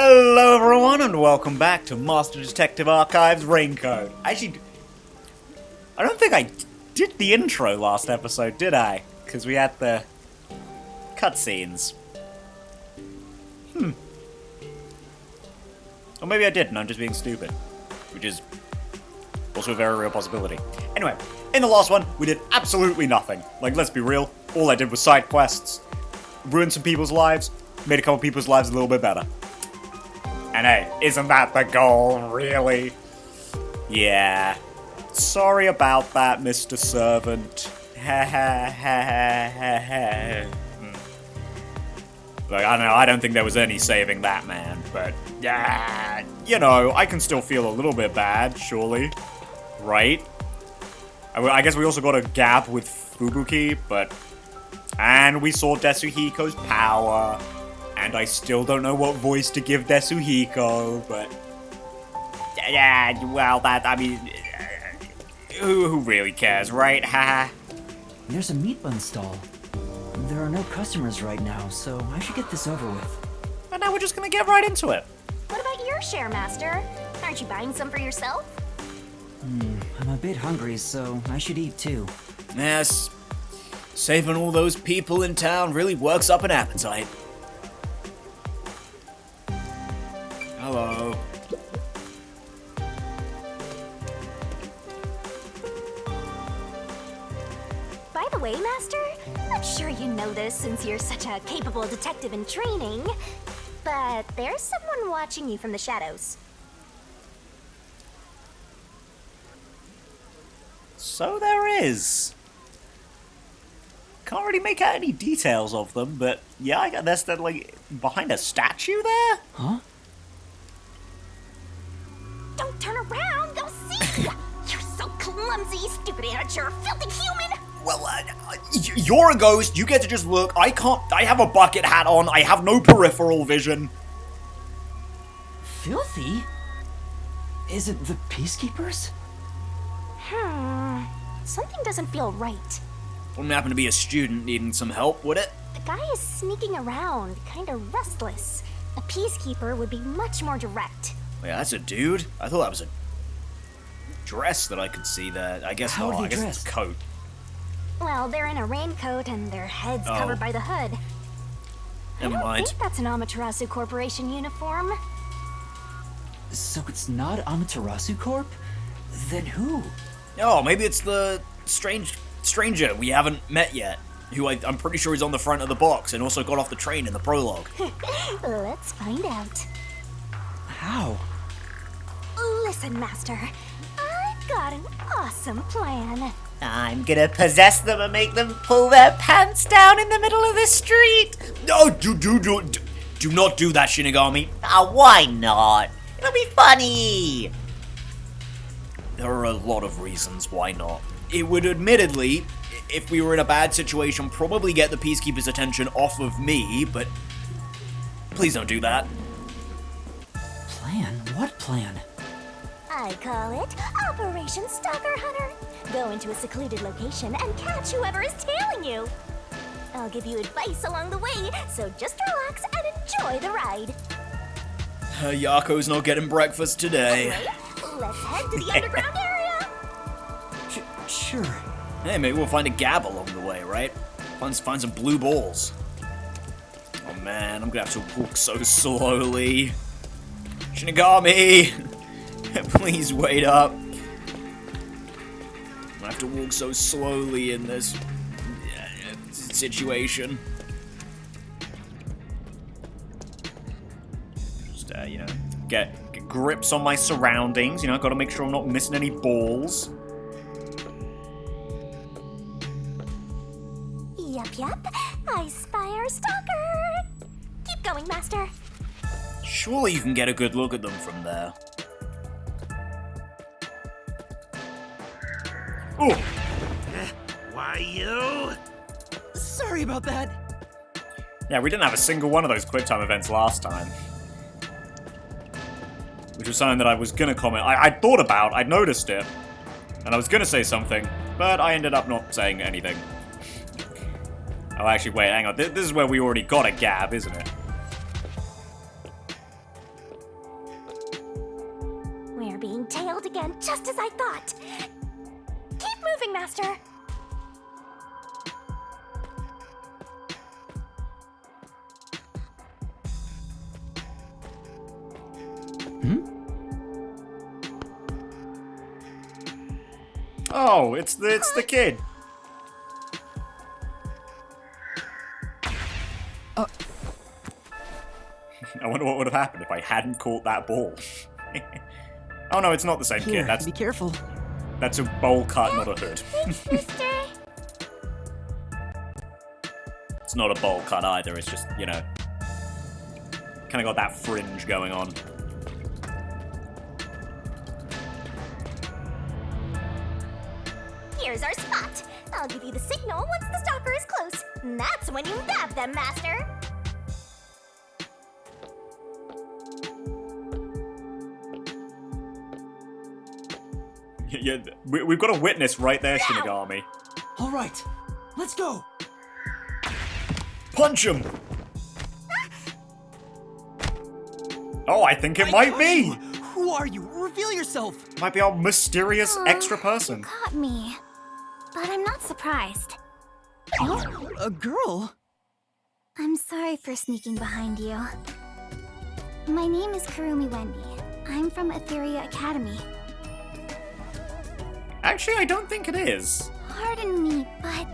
Hello everyone and welcome back to Master Detective Archives Raincoat. Actually, I don't think I did the intro last episode, did I? Because we had the cutscenes. Or maybe I didn't, I'm just being stupid. Which is also a very real possibility. Anyway, in the last one, we did absolutely nothing. Like, let's be real, all I did was side quests, ruined some people's lives, made a couple people's lives a little bit better. And hey, isn't that the goal, really? Yeah. Sorry about that, Mr. Servant. Like, I don't know, I don't think there was any saving that man, but yeah, you know, I can still feel a little bit bad, surely. Right? I guess we also got a gap with Fubuki, but... And we saw Desuhiko's power. And I still don't know what voice to give Desuhiko, but... Yeah, well, that, I mean... Who really cares, right? Haha. There's a meat bun stall. There are no customers right now, so I should get this over with. And now we're just gonna get right into it. What about your share, Master? Aren't you buying some for yourself? I'm a bit hungry, so I should eat too. Yes. Saving all those people in town really works up an appetite. Hello. By the way, Master, I'm sure you know this since you're such a capable detective in training, but there's someone watching you from the shadows. So there is. Can't really make out any details of them, but yeah, I guess they're like behind a statue there? Huh? Don't turn around, they'll see ya! You're so clumsy, stupid amateur, filthy human! Well, you're a ghost, you get to just look. I have a bucket hat on, I have no peripheral vision. Filthy? Is it the Peacekeepers? Something doesn't feel right. Wouldn't happen to be a student needing some help, would it? The guy is sneaking around, kinda restless. A peacekeeper would be much more direct. Yeah, that's a dude? I thought that was a dress that I could see there. I guess How not, are I they guess it's dressed? a coat. Well, they're in a raincoat and their heads covered by the hood. Never I don't mind. think that's an Amaterasu Corporation uniform. So it's not Amaterasu Corp? Then who? Oh, maybe it's the stranger we haven't met yet. Who I'm pretty sure is on the front of the box and also got off the train in the prologue. Let's find out. How? Listen, Master. I've got an awesome plan. I'm gonna possess them and make them pull their pants down in the middle of the street. No, do not do that, Shinigami. Why not? It'll be funny. There are a lot of reasons why not. It would admittedly, if we were in a bad situation, probably get the Peacekeeper's attention off of me, but please don't do that. Plan? What plan? I call it Operation Stalker Hunter. Go into a secluded location and catch whoever is tailing you. I'll give you advice along the way, so just relax and enjoy the ride. Yako's not getting breakfast today. Anyway, let's head to the underground area. Sure. Hey, maybe we'll find a gap along the way, right? Find some blue balls. Oh man, I'm gonna have to walk so slowly. Shinigami! Please wait up. I'm gonna have to walk so slowly in this situation. Just, you know, get grips on my surroundings, you know, gotta make sure I'm not missing any balls. Yup. I spy our stalker. Keep going, Master. Surely you can get a good look at them from there. Oh! Why you? Sorry about that. Yeah, we didn't have a single one of those QuickTime events last time. Which was something that I was gonna comment. I'd thought about, I'd noticed it. And I was gonna say something, but I ended up not saying anything. Oh, actually, wait, hang on. This is where we already got a gap, isn't it? being tailed again, just as I thought. Keep moving, Master. Oh, it's the kid. I wonder what would have happened if I hadn't caught that ball. Oh no, it's not the same Here, kid. be careful. That's a bowl cut, not a hood. Thanks, Mister. It's not a bowl cut either. It's just, you know, kind of got that fringe going on. Here's our spot. I'll give you the signal once the stalker is close. That's when you nab them, Master. Yeah, we've got a witness right there, Shinigami. All right, let's go. Punch him! Oh, I think it might be! Who are you? Reveal yourself. Might be our mysterious extra person. Caught me. But I'm not surprised. Oh, a girl? I'm sorry for sneaking behind you. My name is Kurumi Wendy. I'm from Etheria Academy. Actually, I don't think it is. Pardon me, but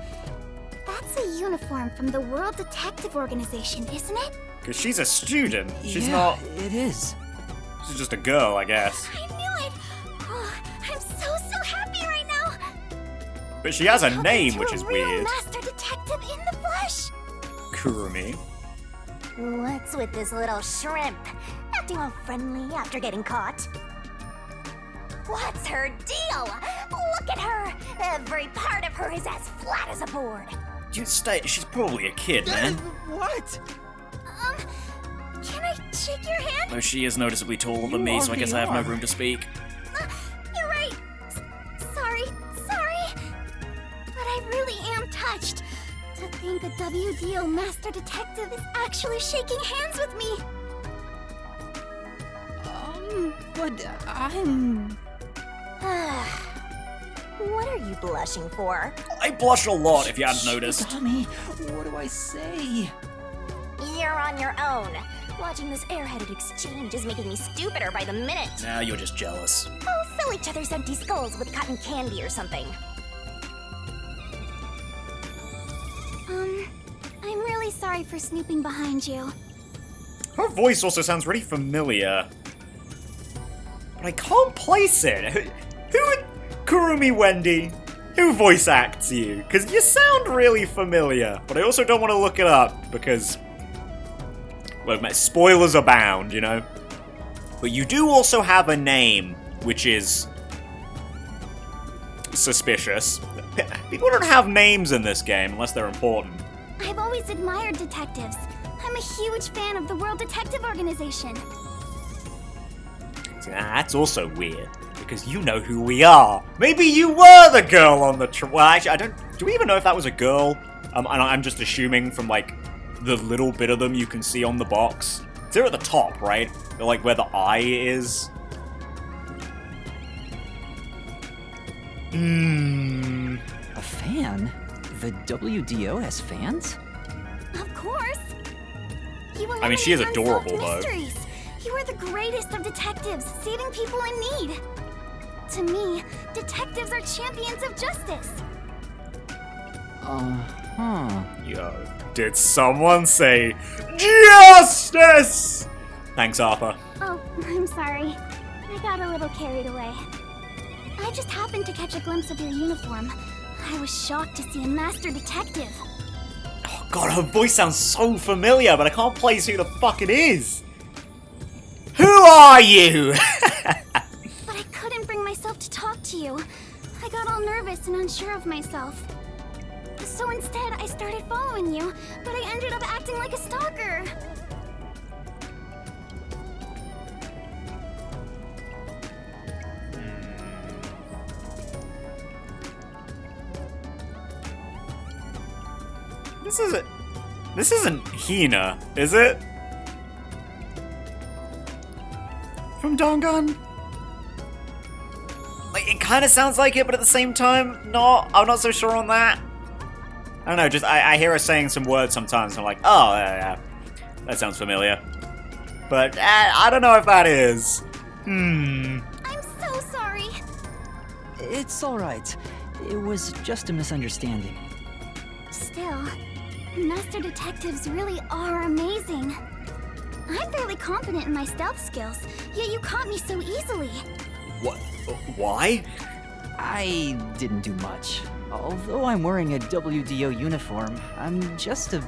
that's a uniform from the World Detective Organization, isn't it? Because she's a student. She's Yeah, not... it is. She's just a girl, I guess. I knew it! Oh, I'm so happy right now! But she has a name, Talking which to is a real weird. Master Detective in the flesh! Kurumi. What's with this little shrimp? Acting all friendly after getting caught? What's her deal? Look at her! Every part of her is as flat as a board. She's probably a kid, man. What? Can I shake your hand? Though she is noticeably taller than You me, so I guess I have no already are. room to speak. You're right. Sorry. But I really am touched. To think a WDO Master Detective is actually shaking hands with me. But I'm... What are you blushing for? I blush a lot, if you hadn't noticed. Tommy, what do I say? You're on your own. Watching this airheaded exchange is making me stupider by the minute. Now you're just jealous. Oh, fill each other's empty skulls with cotton candy or something. I'm really sorry for snooping behind you. Her voice also sounds really familiar. But I can't place it. Who... Kurumi Wendy, who voice acts you? Because you sound really familiar. But I also don't want to look it up, because... well, spoilers abound, you know? But you do also have a name, which is... suspicious. People don't have names in this game, unless they're important. I've always admired detectives. I'm a huge fan of the World Detective Organization. See, that's also weird, because you know who we are. Maybe you were the girl on the well, actually, I don't... do we even know if that was a girl? I'm just assuming from, like, the little bit of them you can see on the box. They're at the top, right? They're, like, where the eye is. A fan? The WDO has fans? Of course. You I mean, she is eliminate unsolved adorable, though. mysteries. You are the greatest of detectives, saving people in need. To me, detectives are champions of justice. Uh-huh. Yo, did someone say justice? Thanks, Arthur. Oh, I'm sorry. I got a little carried away. I just happened to catch a glimpse of your uniform. I was shocked to see a master detective. Oh god, her voice sounds so familiar, but I can't place who the fuck it is. Who are you? But I couldn't bring myself to talk to you. I got all nervous and unsure of myself. So instead, I started following you, but I ended up acting like a stalker. This isn't Hina, is it? From Dangan? kind of sounds like it, but at the same time, not. I'm not so sure on that. I don't know, just I hear her saying some words sometimes, and I'm like, oh, yeah, that sounds familiar. But I don't know if that is. I'm so sorry. It's alright. It was just a misunderstanding. Still, master detectives really are amazing. I'm fairly confident in my stealth skills, yet you caught me so easily. What? Why? I didn't do much. Although I'm wearing a WDO uniform, I'm just a...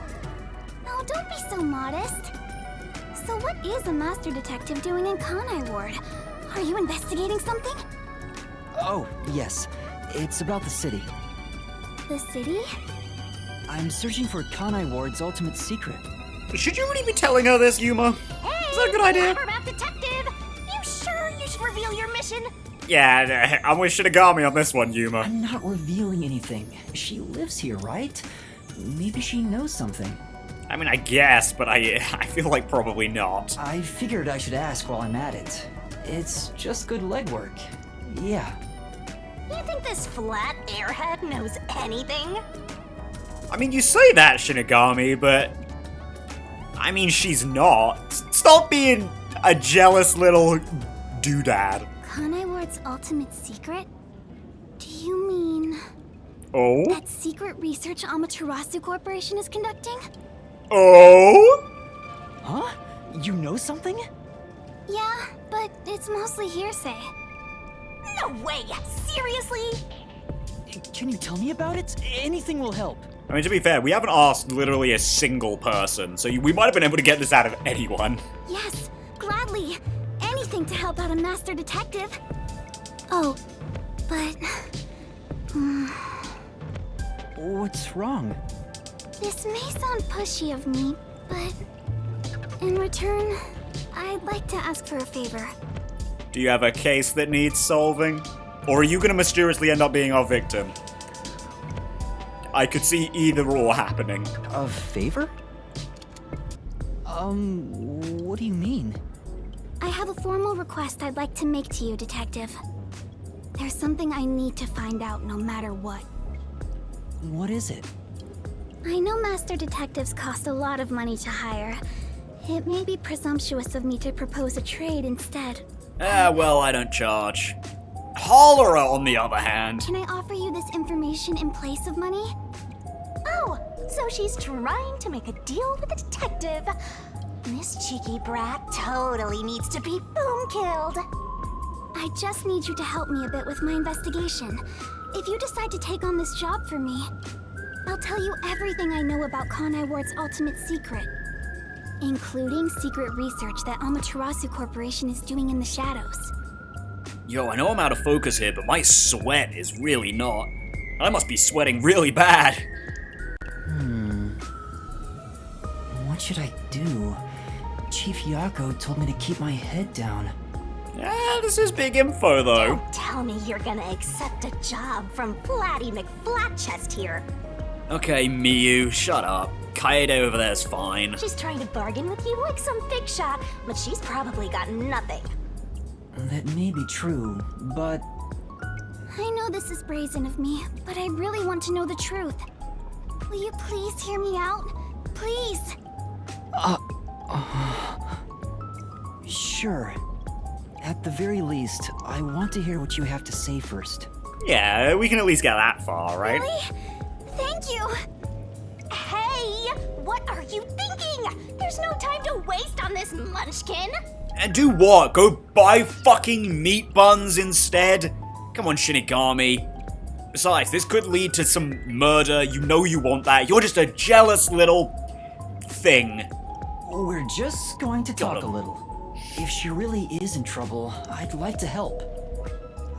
Oh, don't be so modest. So what is a master detective doing in Kanai Ward? Are you investigating something? Oh, yes. It's about the city. The city? I'm searching for Kanai Ward's ultimate secret. Should you really be telling her this, Yuma? Hey, Is that a good idea? Clever detective! You sure you should reveal your mission? Yeah, I'm with Shinigami on this one, Yuma. I'm not revealing anything. She lives here, right? Maybe she knows something. I mean, I guess, but I feel like probably not. I figured I should ask while I'm at it. It's just good legwork. Yeah. You think this flat airhead knows anything? I mean, you say that, Shinigami, but... I mean, she's not. Stop being a jealous little doodad. Kanai Ward's ultimate secret? Do you mean Oh? that secret research Amaterasu Corporation is conducting? Oh? Huh? You know something? Yeah, but it's mostly hearsay. No way! Seriously? Can you tell me about it? Anything will help. I mean, to be fair, we haven't asked literally a single person, so we might have been able to get this out of anyone. Yes, gladly. Anything to help out a master detective. Oh, but... What's wrong? This may sound pushy of me, but... in return, I'd like to ask for a favor. Do you have a case that needs solving? Or are you gonna mysteriously end up being our victim? I could see either or happening. A favor? What do you mean? I have a formal request I'd like to make to you, Detective. There's something I need to find out no matter what. What is it? I know master detectives cost a lot of money to hire. It may be presumptuous of me to propose a trade instead. Well, I don't charge. Cholera, on the other hand. Can I offer you this information in place of money? Oh, so she's trying to make a deal with a detective. This cheeky brat totally needs to be boom-killed. I just need you to help me a bit with my investigation. If you decide to take on this job for me, I'll tell you everything I know about Kanai Ward's ultimate secret, including secret research that Amaterasu Corporation is doing in the shadows. Yo, I know I'm out of focus here, but my sweat is really not. I must be sweating really bad. What should I do? Chief Yako told me to keep my head down. Yeah, this is big info, though. Don't tell me you're gonna accept a job from Flatty McFlatchest here. Okay, Miyu, shut up. Kaede over there's fine. She's trying to bargain with you like some big shot, but she's probably got nothing. That may be true, but... I know this is brazen of me, but I really want to know the truth. Will you please hear me out? Please! Sure. At the very least, I want to hear what you have to say first. Yeah, we can at least get that far, right? Really? Thank you! Hey! What are you thinking? There's no time to waste on this munchkin! And do what? Go buy fucking meat buns instead? Come on, Shinigami. Besides, this could lead to some murder. You know you want that. You're just a jealous little thing. We're just going to talk Got a him. little. If she really is in trouble, I'd like to help.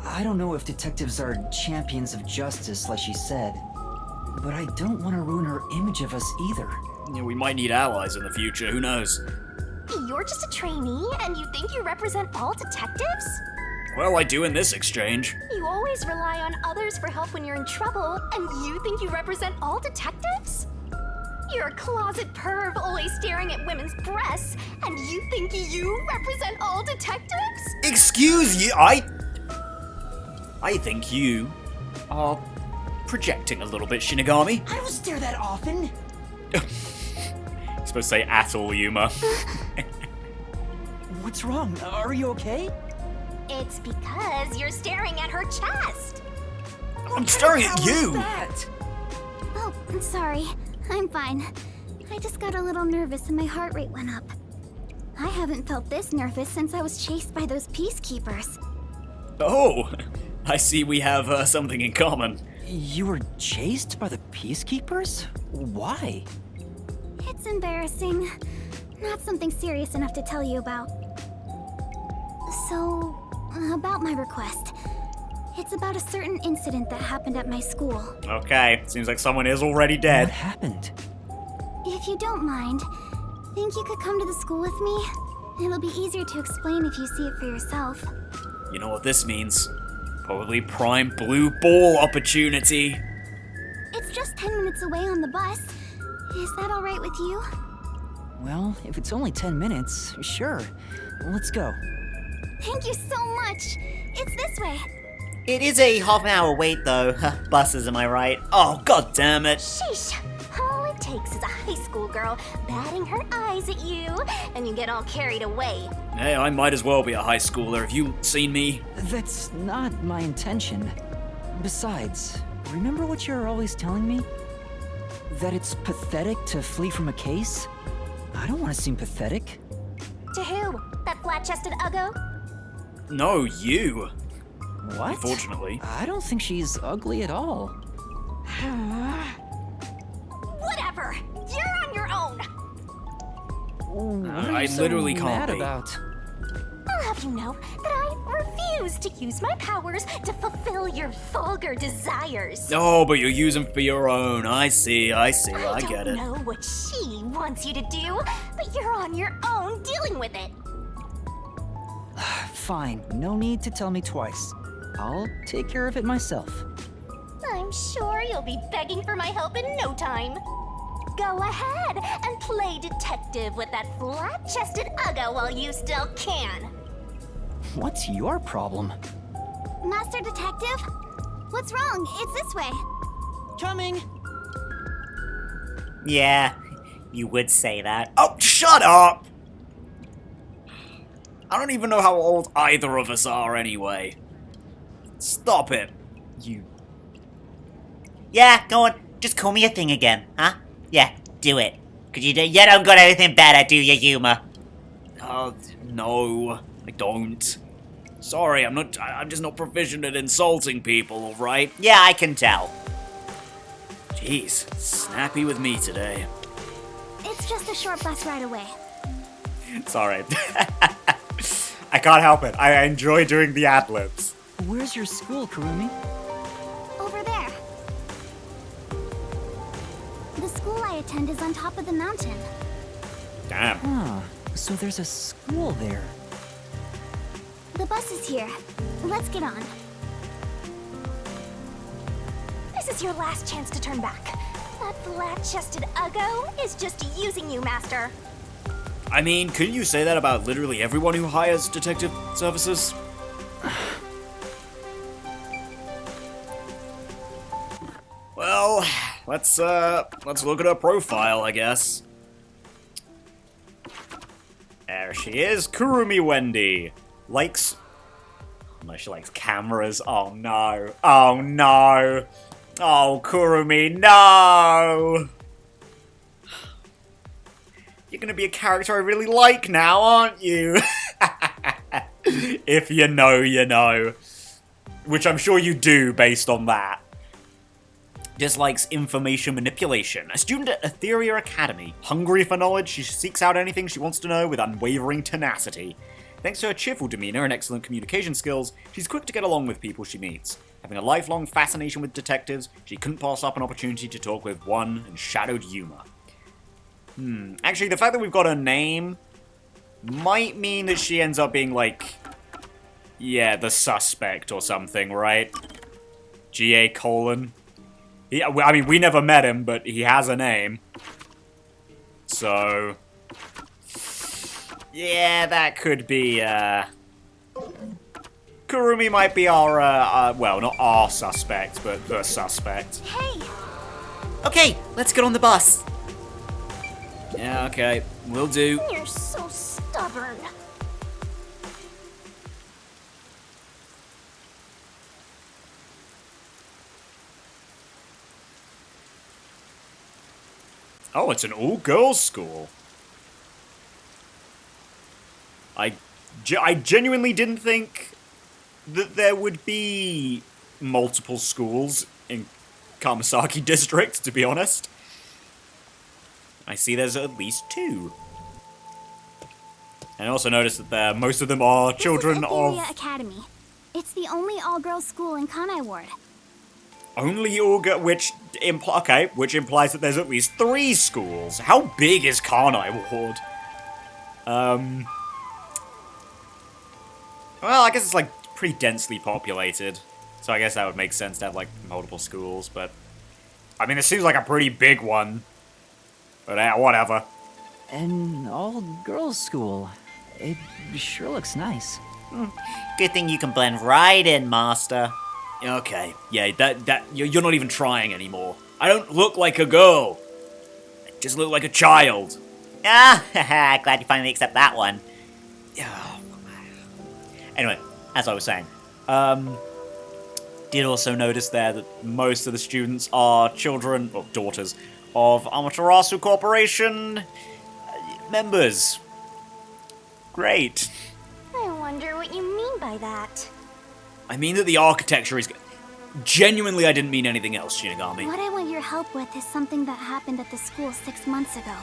I don't know if detectives are champions of justice, like she said, but I don't want to ruin her image of us either. Yeah, we might need allies in the future, who knows? You're just a trainee, and you think you represent all detectives? Well, I do in this exchange. You always rely on others for help when you're in trouble, and you think you represent all detectives? You're a closet perv always staring at women's breasts, and you think you represent all detectives? Excuse you, I think you are projecting a little bit, Shinigami. I don't stare that often. You're supposed to say at all, Yuma. What's wrong? Are you okay? It's because you're staring at her chest. I'm staring at How is you! that? Oh, I'm sorry. I'm fine. I just got a little nervous and my heart rate went up. I haven't felt this nervous since I was chased by those peacekeepers. Oh, I see we have something in common. You were chased by the peacekeepers? Why? It's embarrassing. Not something serious enough to tell you about. So, about my request. It's about a certain incident that happened at my school. Okay, seems like someone is already What dead. happened? If you don't mind, think you could come to the school with me? It'll be easier to explain if you see it for yourself. You know what this means? Probably prime blue ball opportunity. It's just 10 minutes away on the bus. Is that alright with you? Well, if it's only 10 minutes, sure. Let's go. Thank you so much! It's this way! It is a half-hour wait, though. Buses, am I right? Oh, god damn it. Sheesh. All it takes is a high school girl batting her eyes at you, and you get all carried away. Hey, I might as well be a high schooler. Have you seen me? That's not my intention. Besides, remember what you're always telling me? That it's pathetic to flee from a case? I don't want to seem pathetic. To who? That flat-chested uggo? No, you. What? Unfortunately. I don't think she's ugly at all. Whatever. You're on your own. What are I you so literally can't mad be. about? I'll have you know that I refuse to use my powers to fulfill your vulgar desires. Oh, but you'll use them for your own. I see, I get don't it. know what she wants you to do, but you're on your own dealing with it. Fine, no need to tell me twice. I'll take care of it myself. I'm sure you'll be begging for my help in no time. Go ahead and play detective with that flat-chested uggo while you still can. What's your problem? Master Detective? What's wrong? It's this way. Coming! Yeah, you would say that. Oh, shut up! I don't even know how old either of us are anyway. Stop it. You... Yeah, go on. Just call me a thing again, huh? Yeah, do it. Cause you don't got anything better, do you, Yuma? No, I don't. Sorry, I'm just not proficient at insulting people, alright? Yeah, I can tell. Jeez, snappy with me today. It's just a short bus ride away. Sorry. I can't help it. I enjoy doing the ad-libs. Where's your school, Kurumi? Over there. The school I attend is on top of the mountain. Damn. Huh, so there's a school there. The bus is here. Let's get on. This is your last chance to turn back. That flat-chested uggo is just using you, Master. I mean, couldn't you say that about literally everyone who hires detective services? Well, let's look at her profile, I guess. There she is, Kurumi Wendy. Likes... No, she likes cameras. Oh no. Oh no. Oh, Kurumi, no! You're gonna be a character I really like now, aren't you? If you know, you know. Which I'm sure you do, based on that. Dislikes information manipulation. A student at Etheria Academy. Hungry for knowledge, she seeks out anything she wants to know with unwavering tenacity. Thanks to her cheerful demeanor and excellent communication skills, she's quick to get along with people she meets. Having a lifelong fascination with detectives, she couldn't pass up an opportunity to talk with one and shadowed Yuma. Actually, the fact that we've got her name might mean that she ends up being like, yeah, the suspect or something, right? G.A. Colon. I mean, we never met him, but he has a name. So... yeah, that could be, Kurumi might be our, well, not our suspect, but the suspect. Hey, Okay, let's get on the bus. Yeah, okay, will do. you're so stubborn. Oh, it's an all-girls school. I genuinely didn't think that there would be multiple schools in Kamasaki District, to be honest. I see there's at least 2. And I also noticed that most of them are children this is of... Etheria Academy. It's the only all-girls school in Kanai Ward. Only all-girls, which implies that there's at least 3 schools. How big is Kanai Ward? Well, I guess it's, like, pretty densely populated. So I guess that would make sense to have, like, multiple schools, but... I mean, it seems like a pretty big one. But whatever. An all-girls school. It sure looks nice. Good thing you can blend right in, Master. Okay, yeah, you're not even trying anymore. I don't look like a girl. I just look like a child. Ah, glad you finally accept that one. Anyway, as I was saying, did also notice there that most of the students are children, or daughters, of Amaterasu Corporation members. Great. I wonder what you mean by that. I mean that the architecture is... Genuinely, I didn't mean anything else, Shinigami. What I want your help with is something that happened at the school 6 months ago.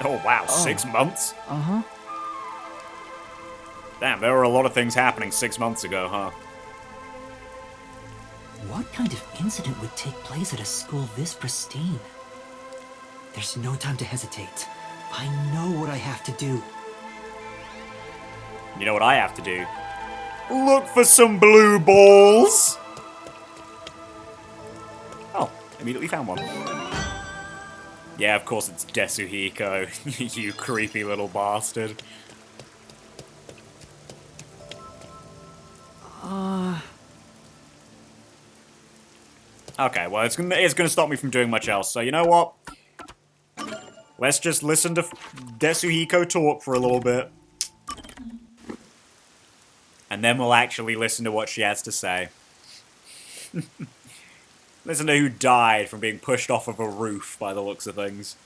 Oh, wow, 6 months? Uh-huh. Damn, there were a lot of things happening 6 months ago, huh? What kind of incident would take place at a school this pristine? There's no time to hesitate. I know what I have to do. You know what I have to do? Look for some blue balls! Oh, immediately found one. Yeah, of course it's Desuhiko, you creepy little bastard. Okay, well, it's gonna stop me from doing much else, so you know what? Let's just listen to Desuhiko talk for a little bit. And then we'll actually listen to what she has to say. Listen to who died from being pushed off of a roof, by the looks of things.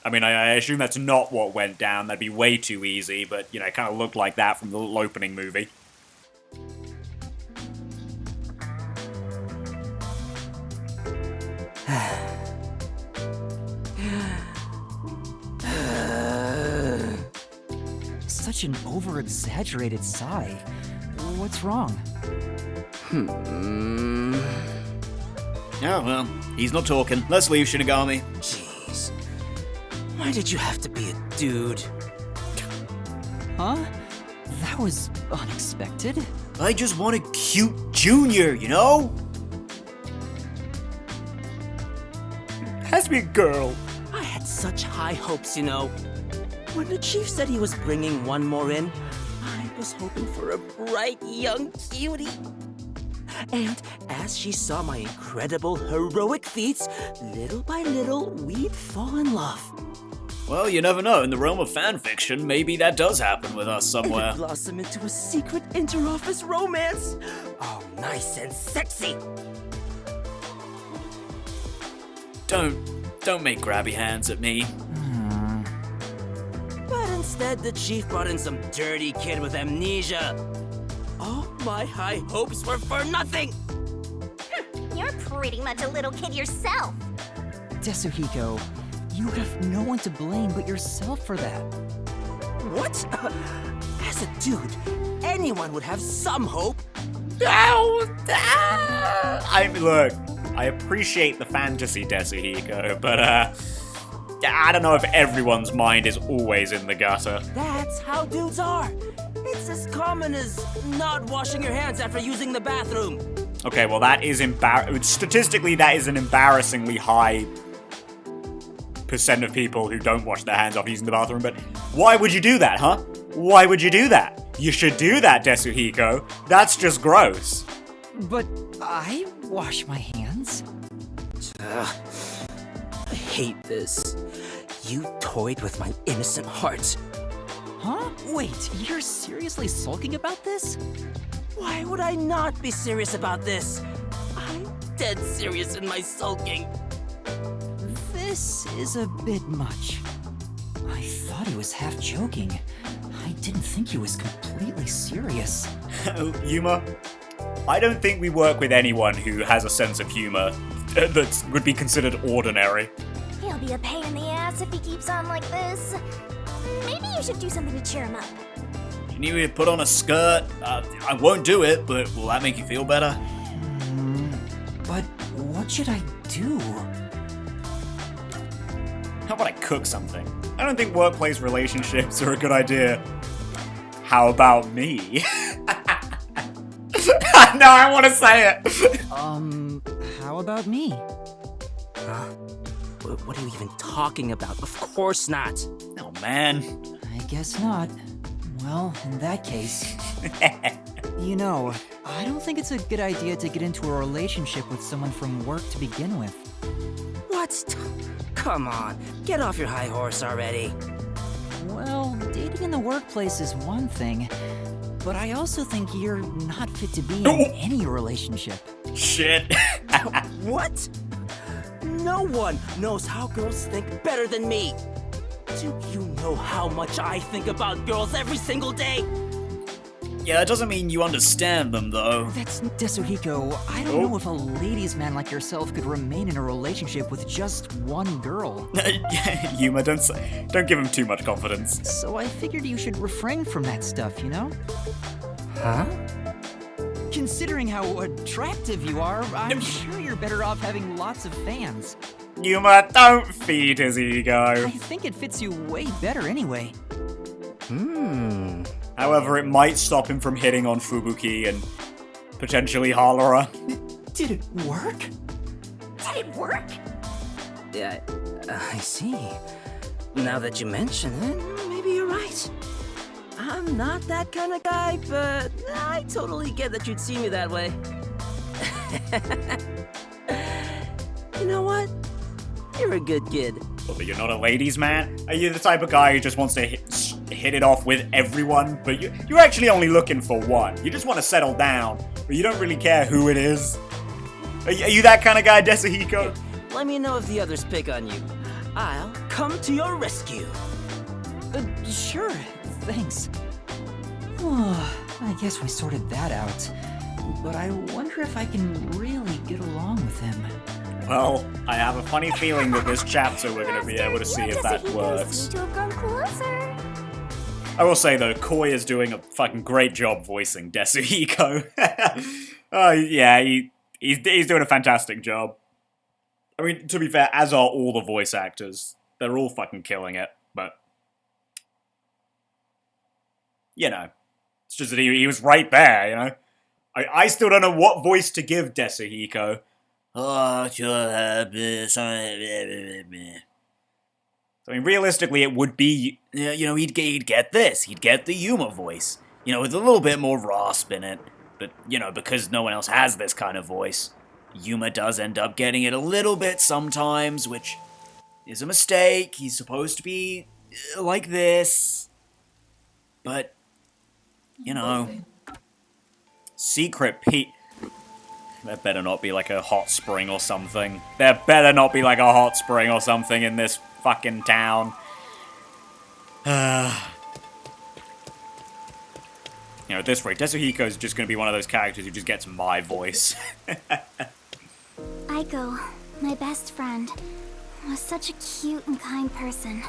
I mean, I assume that's not what went down. That'd be way too easy, but, you know, it kind of looked like that from the opening movie. Such an over-exaggerated sigh. What's wrong? Oh, well, he's not talking. Let's leave, Shinigami. Jeez. Why did you have to be a dude? Huh? That was unexpected. I just want a cute junior, you know? Has to be a girl. I had such high hopes, you know. When the chief said he was bringing one more in, I was hoping for a bright young cutie. And as she saw my incredible heroic feats, little by little, we'd fall in love. Well, you never know. In the realm of fanfiction, maybe that does happen with us And somewhere. it blossomed into a secret inter-office romance. Oh, nice and sexy. Don't make grabby hands at me. But instead, the chief brought in some dirty kid with amnesia. All my high hopes were for nothing. You're pretty much a little kid yourself. Desuhiko, you have no one to blame but yourself for that. What? As a dude, anyone would have some hope. Look, I appreciate the fantasy, Desuhiko, but I don't know if everyone's mind is always in the gutter. That's how dudes are. It's as common as not washing your hands after using the bathroom. Okay, well that is statistically that is an embarrassingly high percent of people who don't wash their hands after using the bathroom, but why would you do that, huh? Why would you do that? You should do that, Desuhiko. That's just gross. But I wash my hands. Ugh, I hate this. You toyed with my innocent heart. Huh? Wait, you're seriously sulking about this? Why would I not be serious about this? I'm dead serious in my sulking. This is a bit much. I thought he was half joking. I didn't think he was completely serious. Yuma, I don't think we work with anyone who has a sense of humor that would be considered ordinary. He'll be a pain in the ass if he keeps on like this. Maybe you should do something to cheer him up. You need me to put on a skirt? I won't do it, but will that make you feel better? But what should I do? How about I cook something? I don't think workplace relationships are a good idea. How about me? No, I want to say it. How about me? Huh? What are you even talking about? Of course not. Oh, man. I guess not. Well, in that case... You know, I don't think it's a good idea to get into a relationship with someone from work to begin with. What? Come on, get off your high horse already. Well, dating in the workplace is one thing, but I also think you're not fit to be in any relationship. Shit. What? No one knows how girls think better than me. Do you know how much I think about girls every single day? Yeah, it doesn't mean you understand them, though. That's Desuhiko. I don't know if a ladies' man like yourself could remain in a relationship with just one girl. Yuma, don't give him too much confidence. So I figured you should refrain from that stuff, you know? Huh? Considering how attractive you are, I'm sure you're better off having lots of fans. Yuma, don't feed his ego. I think it fits you way better anyway. However, it might stop him from hitting on Fubuki and potentially Halora. Did it work? Did it work? Yeah, I see. Now that you mention it, maybe you're right. I'm not that kind of guy, but I totally get that you'd see me that way. You know what? You're a good kid. Well, but you're not a ladies' man? Are you the type of guy who just wants to hit it off with everyone? But you're actually only looking for one. You just want to settle down, but you don't really care who it is. Are you that kind of guy, Desuhiko? Let me know if the others pick on you. I'll come to your rescue. Sure, thanks. I guess we sorted that out. But I wonder if I can really get along with him. Well, I have a funny feeling that this chapter we're going to be able to see if that works. To have gone closer. I will say though, Koi is doing a fucking great job voicing Desuhiko. Yeah, he's doing a fantastic job. I mean, to be fair, as are all the voice actors. They're all fucking killing it, but... You know, it's just that he was right there, you know? I still don't know what voice to give Desuhiko. Oh, I mean, realistically, it would be, you know, he'd get this. He'd get the Yuma voice, you know, with a little bit more rasp in it. But, you know, because no one else has this kind of voice, Yuma does end up getting it a little bit sometimes, which is a mistake. He's supposed to be like this. But, you know, Secret Pete... There better not be like a hot spring or something. There better not be like a hot spring or something in this fucking town. You know, at this rate, Desuhiko is just going to be one of those characters who just gets my voice. Aiko, my best friend, was such a cute and kind person.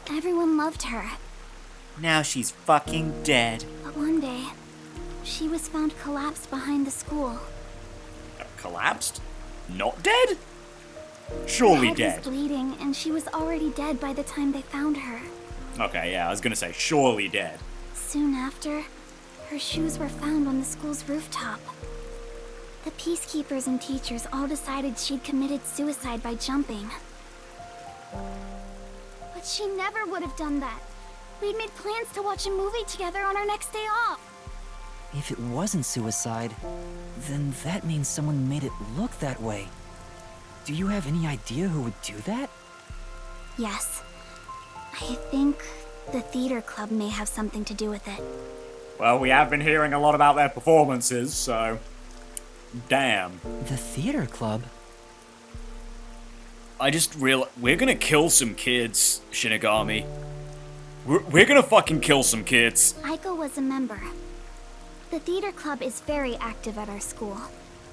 Everyone loved her. Now she's fucking dead. But one day, she was found collapsed behind the school. Collapsed? Not dead? Surely Her head dead. was bleeding, and she was already dead by the time they found her. Okay, yeah, I was going to say surely dead. Soon after, her shoes were found on the school's rooftop. The peacekeepers and teachers all decided she'd committed suicide by jumping. But she never would have done that. We'd made plans to watch a movie together on our next day off. If it wasn't suicide, then that means someone made it look that way. Do you have any idea who would do that? Yes. I think the theater club may have something to do with it. Well, we have been hearing a lot about their performances, so... Damn. The theater club? I just realized... We're gonna kill some kids, Shinigami. We're gonna fucking kill some kids. Aiko was a member. The theater club is very active at our school.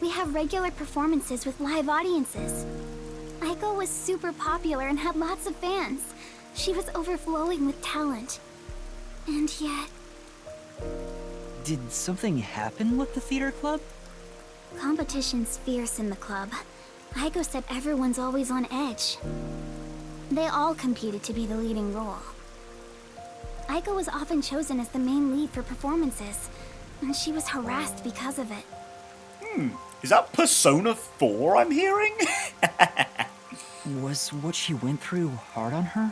We have regular performances with live audiences. Aiko was super popular and had lots of fans. She was overflowing with talent. And yet... Did something happen with the theater club? Competition's fierce in the club. Aiko said everyone's always on edge. They all competed to be the leading role. Aiko was often chosen as the main lead for performances, and she was harassed because of it. Is that Persona 4 I'm hearing? Was what she went through hard on her?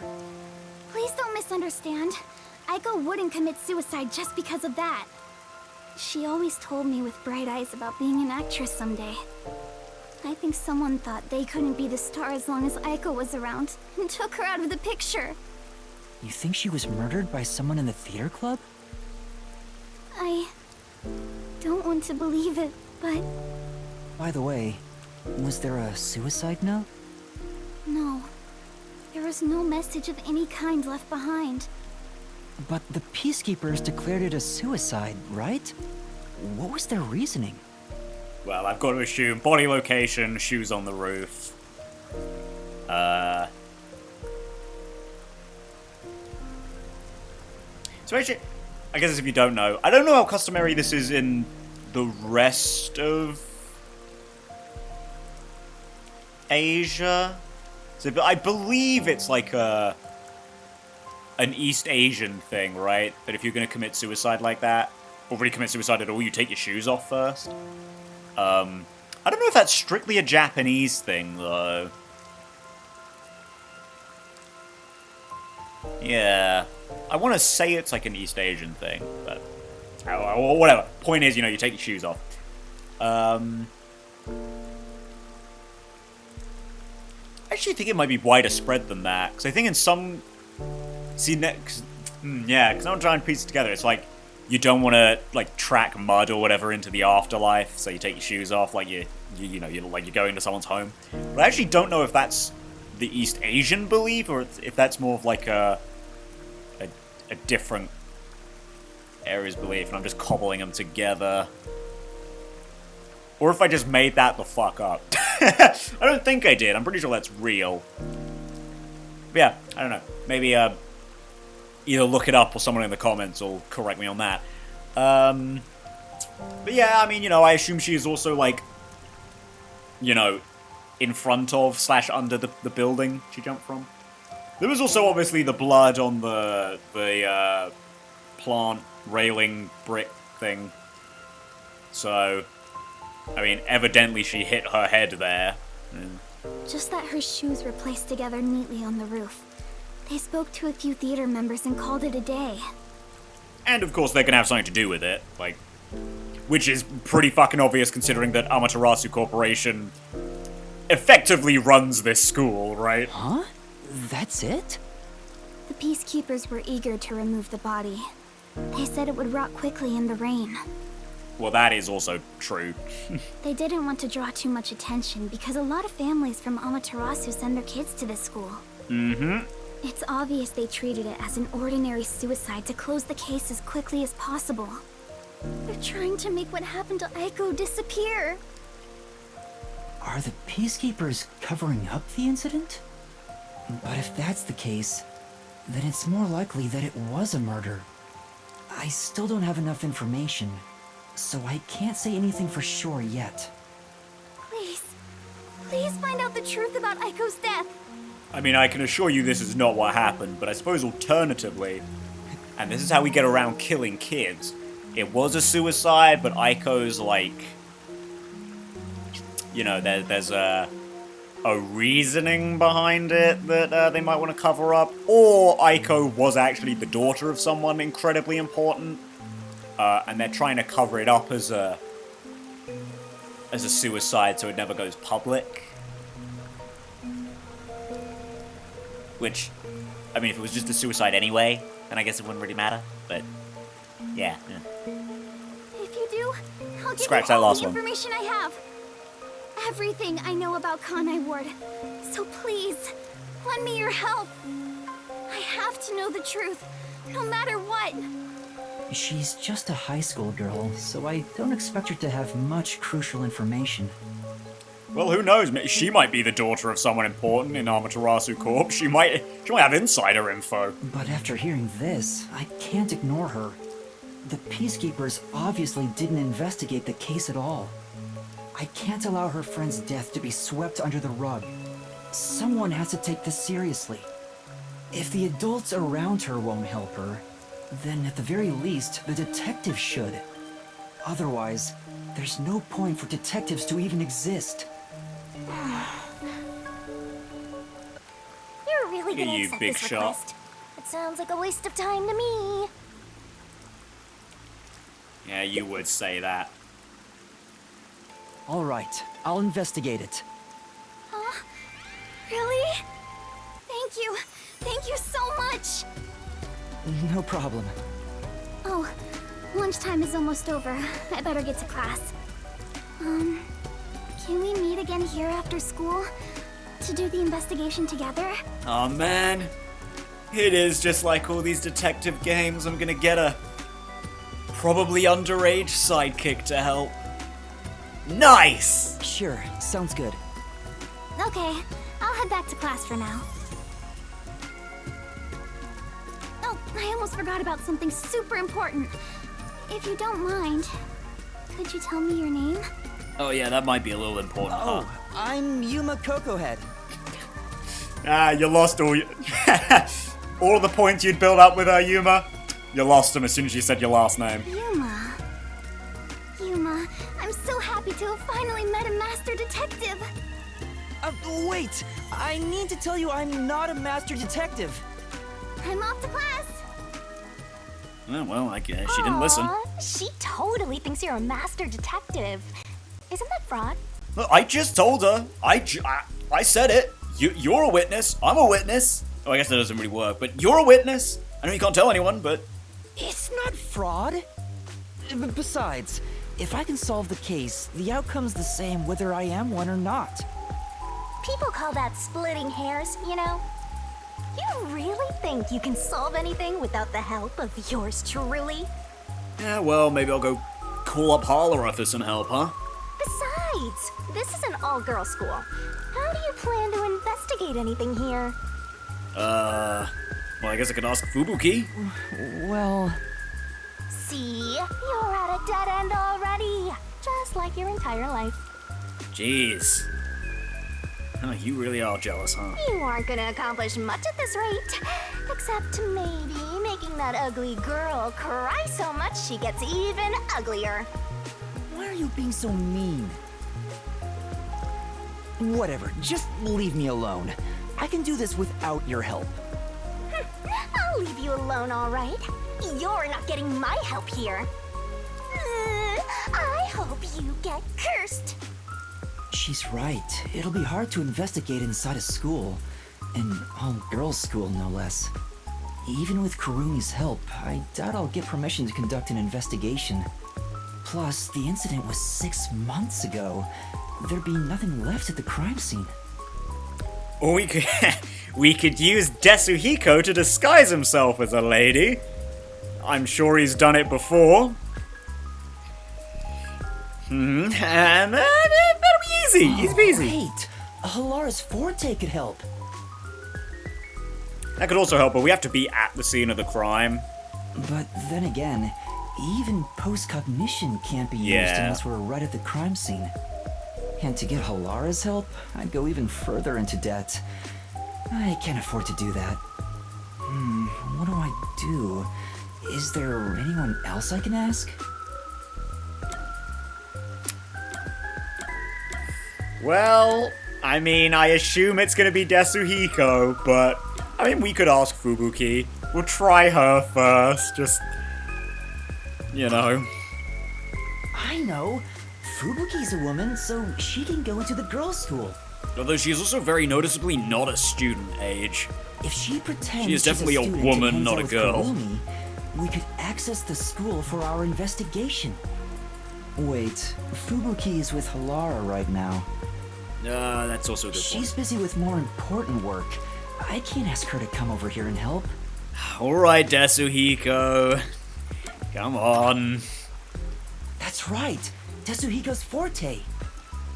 Please don't misunderstand. Aiko wouldn't commit suicide just because of that. She always told me with bright eyes about being an actress someday. I think someone thought they couldn't be the star as long as Aiko was around, and took her out of the picture. You think she was murdered by someone in the theater club? I don't want to believe it, but By the way, was there a suicide note? no. There was no message of any kind left behind. But the Peacekeepers declared it a suicide, right? What was their reasoning? Well, I've got to assume body location, shoes on the roof. So actually, I guess if you don't know, I don't know how customary this is in the rest of Asia. So, but I believe it's like an East Asian thing, right? That if you're going to commit suicide like that, or really commit suicide at all, you take your shoes off first. I don't know if that's strictly a Japanese thing, though. Yeah. I want to say it's like an East Asian thing, but... Oh, whatever. Point is, you take your shoes off. I actually think it might be wider spread than that, because I think in some... See, next... Yeah, because I'm trying to piece it together. It's like, you don't want to, like, track mud or whatever into the afterlife, so you take your shoes off, like you're going to someone's home. But I actually don't know if that's the East Asian belief, or if that's more of like a different area's belief, and I'm just cobbling them together. Or if I just made that the fuck up. I don't think I did. I'm pretty sure that's real. But yeah, I don't know. Maybe either look it up or someone in the comments will correct me on that. But yeah, I mean, I assume she is also like, in front of / under the building she jumped from. There was also obviously the blood on the plant railing brick thing. So, I mean, evidently she hit her head there. Just that her shoes were placed together neatly on the roof. They spoke to a few theater members and called it a day. And of course they're gonna have something to do with it, like, which is pretty fucking obvious considering that Amaterasu Corporation effectively runs this school, right? Huh? That's it? The Peacekeepers were eager to remove the body. They said it would rot quickly in the rain. Well, that is also true. They didn't want to draw too much attention because a lot of families from Amaterasu send their kids to this school. Mm-hmm. It's obvious they treated it as an ordinary suicide to close the case as quickly as possible. They're trying to make what happened to Aiko disappear. Are the Peacekeepers covering up the incident? But if that's the case, then it's more likely that it was a murder. I still don't have enough information, so I can't say anything for sure yet. Please find out the truth about Aiko's death. I mean, I can assure you this is not what happened, but I suppose alternatively, and this is how we get around killing kids, it was a suicide, but Aiko's like, there's a reasoning behind it that they might want to cover up, or Aiko was actually the daughter of someone incredibly important, and they're trying to cover it up as a suicide so it never goes public. Which, I mean, if it was just a suicide anyway, then I guess it wouldn't really matter, but yeah. If you do, I'll give Scratch you that all last the one. information I have. Everything I know about Kanai Ward. So please, lend me your help. I have to know the truth, no matter what. She's just a high school girl, so I don't expect her to have much crucial information. Well, who knows? She might be the daughter of someone important in Amaterasu Corp. She might have insider info. But after hearing this, I can't ignore her. The Peacekeepers obviously didn't investigate the case at all. I can't allow her friend's death to be swept under the rug. Someone has to take this seriously. If the adults around her won't help her, then at the very least, the detectives should. Otherwise, there's no point for detectives to even exist. You're really gonna You accept big this shot. request? It sounds like a waste of time to me. Yeah, you would say that. All right, I'll investigate it. Huh? Really? Thank you. Thank you so much. No problem. Oh, lunchtime is almost over. I better get to class. Can we meet again here after school? To do the investigation together? Oh man, it is just like all these detective games. I'm gonna get a probably underage sidekick to help. Nice! Sure, sounds good. Okay, I'll head back to class for now. Oh, I almost forgot about something super important. If you don't mind, could you tell me your name? Oh yeah, that might be a little important, huh? Oh, I'm Yuma Cocohead. Ah, you lost all all the points you'd built up with her, Yuma. You lost them as soon as you said your last name. Yuma. Yuma, I'm so happy to have finally met a master detective. Wait! I need to tell you I'm not a master detective. I'm off to class. Oh, well, I guess she didn't listen. Aw, she totally thinks you're a master detective. Isn't that fraud? Look, I just told her. I said it. You're a witness. I'm a witness. Oh, I guess that doesn't really work, but you're a witness. I know you can't tell anyone, but... It's not fraud. Besides, if I can solve the case, the outcome's the same whether I am one or not. People call that splitting hairs, you know? You really think you can solve anything without the help of yours truly? Yeah, well, maybe I'll go call up Harler for some help, huh? Besides, this is an all-girl school. How do you plan to investigate anything here? Well, I guess I could ask Fubuki. Well... See? You're at a dead end already. Just like your entire life. Jeez. Oh, you really are jealous, huh? You aren't gonna accomplish much at this rate. Except maybe making that ugly girl cry so much she gets even uglier. Why are you being so mean? Whatever, just leave me alone. I can do this without your help. I'll leave you alone, all right? You're not getting my help here. I hope you get cursed. She's right. It'll be hard to investigate inside a school. An all-girls school, no less. Even with Kurumi's help, I doubt I'll get permission to conduct an investigation. Plus, the incident was 6 months ago. There'd be nothing left at the crime scene. Or we could use Desuhiko to disguise himself as a lady. I'm sure he's done it before. And that'll be easy. Easy peasy. Wait, Halara's Forte could help. That could also help, but we have to be at the scene of the crime. But then again, even post-cognition can't be used Yeah. unless we're right at the crime scene. And to get Halara's help, I'd go even further into debt. I can't afford to do that. What do I do? Is there anyone else I can ask? Well, I mean, I assume it's gonna be Desuhiko, but I mean, we could ask Fubuki. We'll try her first, just, you know. I know. Fubuki's a woman, so she can go into the girls' school. Although she is also very noticeably not a student age. If she pretends She is definitely a she's student woman, and hangs not out a with girl. Kurumi, we could access the school for our investigation. Wait, Fubuki is with Halara right now. That's also a good She's busy with more important work. I can't ask her to come over here and help. point. Alright, Desuhiko. Come on. That's right, Tetsuhiko's forte.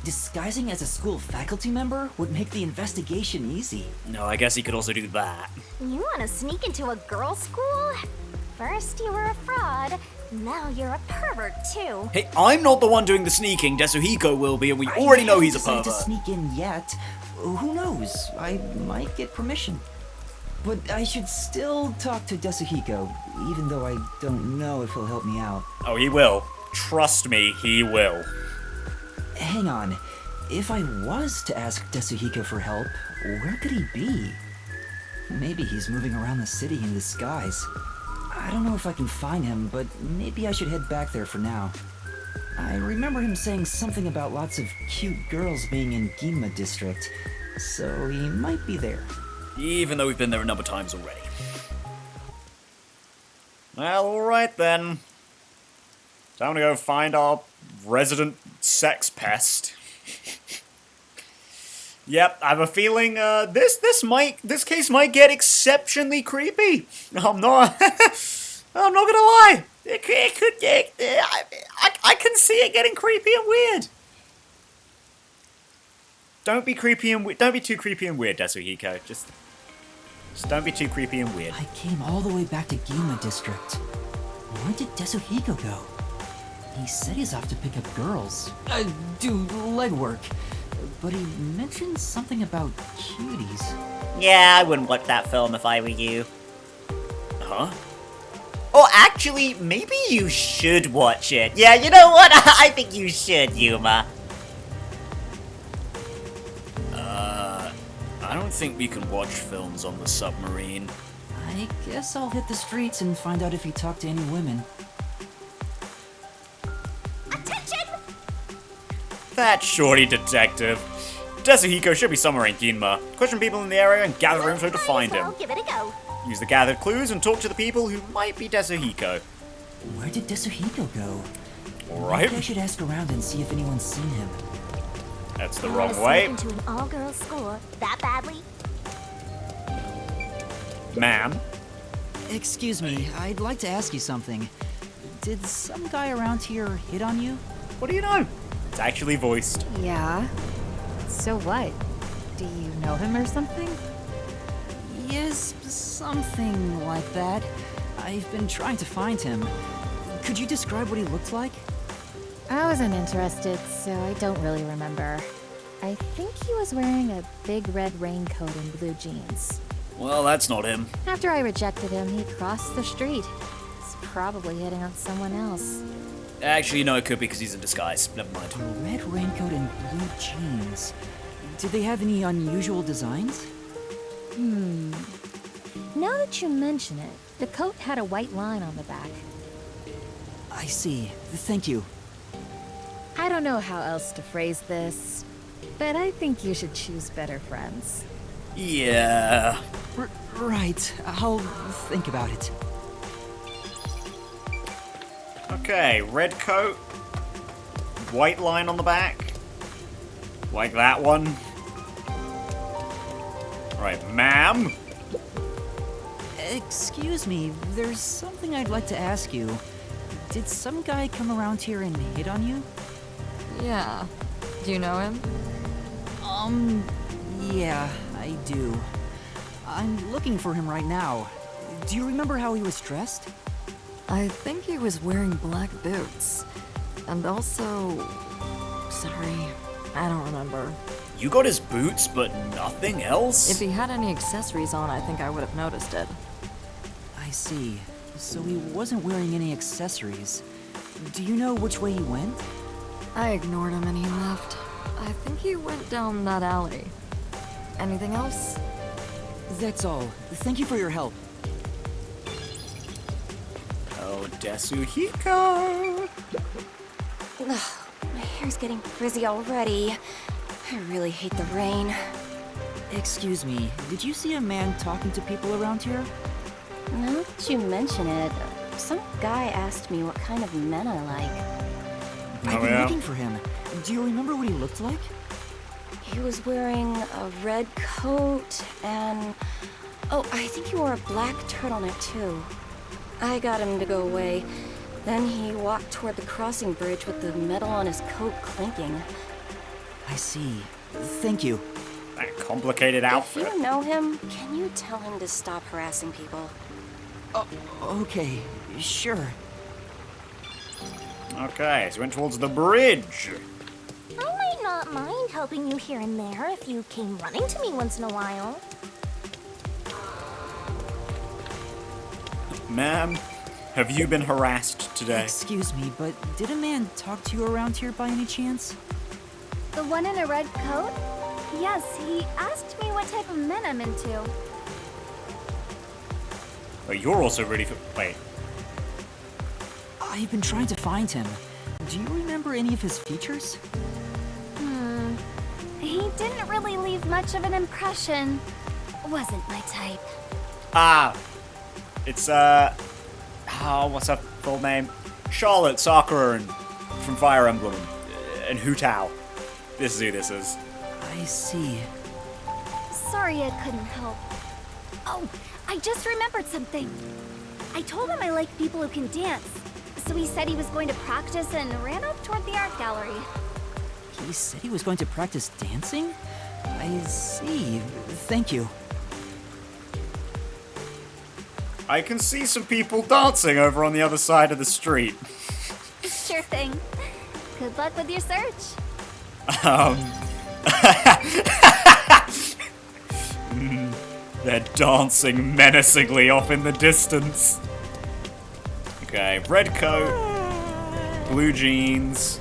Disguising as a school faculty member would make the investigation easy. No, I guess he could also do that. You want to sneak into a girls' school? First you were a fraud, now you're a pervert too. Hey, I'm not the one doing the sneaking. Desuhiko will be, and we already know he's a I haven't pervert. decided to sneak in yet. Who knows? I might get permission. But I should still talk to Desuhiko, even though I don't know if he'll help me out. Oh, he will. Trust me, he will. Hang on. If I was to ask Desuhiko for help, where could he be? Maybe he's moving around the city in disguise. I don't know if I can find him, but maybe I should head back there for now. I remember him saying something about lots of cute girls being in Ginma district, so he might be there. Even though we've been there a number of times already. Well, alright then. Time to go find our resident sex pest. Yep, I have a feeling this case might get exceptionally creepy. I'm not I'm not gonna lie. It could get I can see it getting creepy and weird. Don't be too creepy and weird, Desuhiko. Just don't be too creepy and weird. I came all the way back to Ginma district. Where did Desuhiko go? He said he's off to pick up girls. Do legwork. But he mentioned something about cuties. Yeah, I wouldn't watch that film if I were you. Huh? Oh, actually, maybe you should watch it. Yeah, you know what? I think you should, Yuma. I don't think we can watch films on the submarine. I guess I'll hit the streets and find out if he talked to any women. Attention! That shorty detective. Desuhiko should be somewhere in Ginma. Question people in the area and gather info to find him. Give it a go. Use the gathered clues and talk to the people who might be Desuhiko. Where did Desuhiko go? Alright. Maybe I should ask around and see if anyone's seen him. That's the You wanna wrong way. sneak into an all-girls school that badly? Ma'am. Excuse me, I'd like to ask you something. Did some guy around here hit on you? What do you know? It's actually voiced. Yeah. So what? Do you know him or something? Yes, something like that. I've been trying to find him. Could you describe what he looked like? I wasn't interested, so I don't really remember. I think he was wearing a big red raincoat and blue jeans. Well, that's not him. After I rejected him, he crossed the street. He's probably hitting on someone else. Actually, no, it could be because he's in disguise. Never mind. A red raincoat and blue jeans. Did they have any unusual designs? Now that you mention it, the coat had a white line on the back. I see. Thank you. I don't know how else to phrase this, but I think you should choose better friends. Yeah. Right. I'll think about it. Okay, red coat. White line on the back. Like that one. Right, ma'am. Excuse me, there's something I'd like to ask you. Did some guy come around here and hit on you? Yeah. Do you know him? Yeah, I do. I'm looking for him right now. Do you remember how he was dressed? I think he was wearing black boots. And also... Sorry, I don't remember. You got his boots, but nothing else? If he had any accessories on, I think I would have noticed it. I see. So he wasn't wearing any accessories. Do you know which way he went? I ignored him and he left. I think he went down that alley. Anything else? That's all. Thank you for your help. Oh, Desuhiko! Ugh, my hair's getting frizzy already. I really hate the rain. Excuse me, did you see a man talking to people around here? Now that you mention it, some guy asked me what kind of men I like. I've been looking for him. Do you remember what he looked like? He was wearing a red coat and... Oh, I think he wore a black turtleneck too. I got him to go away. Then he walked toward the crossing bridge with the metal on his coat clinking. I see. Thank you. That complicated If outfit. you know him, can you tell him to stop harassing people? Okay, sure. Okay, so we went towards the bridge. I might not mind helping you here and there if you came running to me once in a while. Ma'am, have you been harassed today? Excuse me, but did a man talk to you around here by any chance? The one in a red coat? Yes, he asked me what type of men I'm into. Oh, you're also really... Wait. I've been trying to find him. Do you remember any of his features? He didn't really leave much of an impression. Wasn't my type. It's, what's her full name? Charlotte, Sakura, and from Fire Emblem, and Hu Tao. This is who this is. I see. Sorry I couldn't help. Oh, I just remembered something. I told him I like people who can dance. So he said he was going to practice and ran off toward the art gallery. He said he was going to practice dancing? I see. Thank you. I can see some people dancing over on the other side of the street. Sure thing. Good luck with your search. They're dancing menacingly off in the distance. Okay, red coat, blue jeans,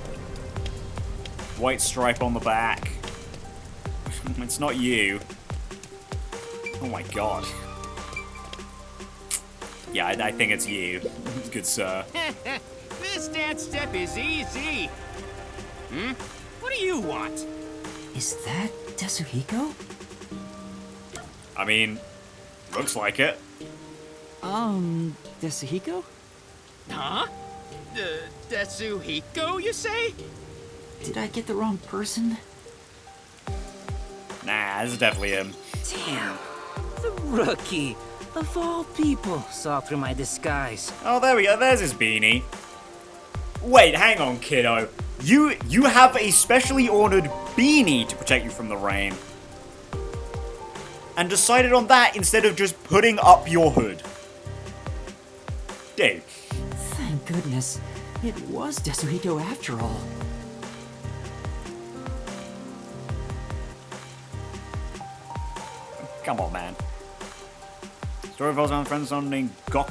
white stripe on the back. It's not you. Oh my god. Yeah, I think it's you. Good sir. This dance step is easy. What do you want? Is that Desuhiko? I mean, looks like it. Desuhiko? Huh? Desuhiko, you say? Did I get the wrong person? Nah, this is definitely him. Damn. The rookie. Of all people, saw through my disguise. Oh, there we go. There's his beanie. Wait, hang on, kiddo. You have a specially ordered beanie to protect you from the rain. And decided on that instead of just putting up your hood. Dude. Thank goodness. It was Desuhiko after all. Come on, man. Story revolves around friends on named What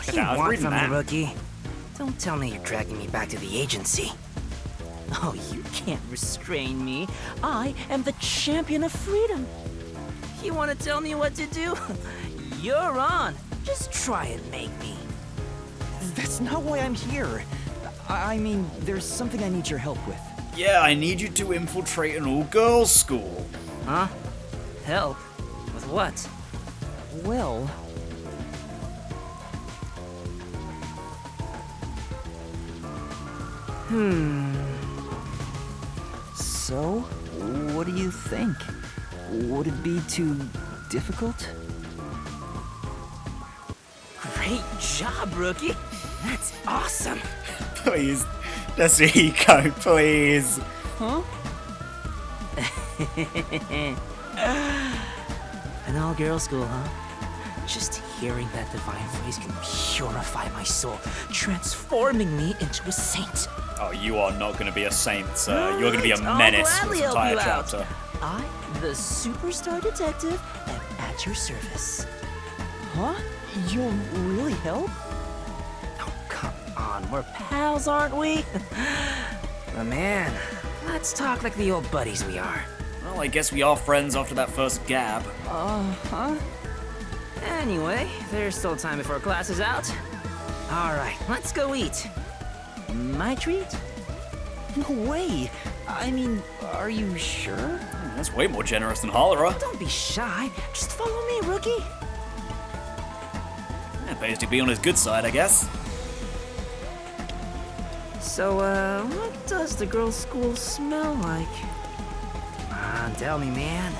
do you want from me, rookie? Don't tell me you're dragging me back to the agency. Oh, you can't restrain me. I am the champion of freedom. You want to tell me what to do? You're on. Just try and make me. That's not why I'm here. I mean, there's something I need your help with. Yeah, I need you to infiltrate an all-girls school. Huh? Help? With what? Well... So, what do you think? Would it be too difficult? Great job, rookie. That's awesome. Please, Desuhiko, please. Huh? An all-girls school, huh? Just hearing that divine phrase can purify my soul, transforming me into a saint. Oh, you are not going to be a saint, sir. You're going to be a menace for this entire chapter. I, the superstar detective, am at your service. Huh? You'll really help? Oh, come on. We're pals, aren't we? But man, let's talk like the old buddies we are. Well, I guess we are friends after that first gab. Uh-huh. Anyway, there's still time before class is out. Alright, let's go eat. My treat? No way. I mean, are you sure? That's way more generous than Hollera. Don't be shy. Just follow me, rookie. Yeah, pays to be on his good side, I guess. So, what does the girls' school smell like? Come on, tell me, man.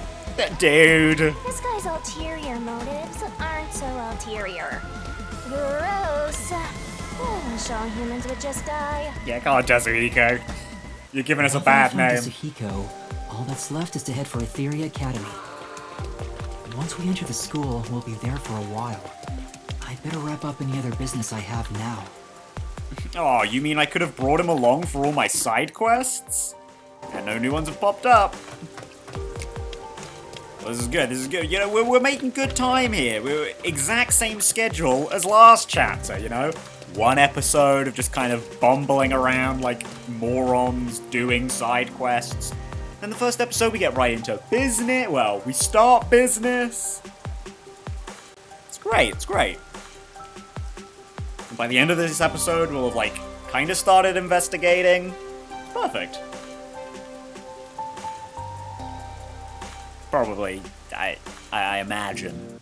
Dude. This guy's ulterior motives aren't so ulterior. Gross. Shaw humans would just die. Yeah, come on, Tetsuhiko. You're giving us a bad name. Tetsuhiko, all that's left is to head for Etheria Academy. Once we enter the school, we'll be there for a while. I'd better wrap up any other business I have now. Oh, you mean I could have brought him along for all my side quests? And no new ones have popped up. Well, this is good, this is good. You know, we're making good time here. We're exact same schedule as last chapter, you know? One episode of just kind of bumbling around like morons doing side quests. Then the first episode we get right into business. Well, we start business. It's great, it's great. And by the end of this episode, we'll have like kind of started investigating. It's perfect. Probably, I imagine.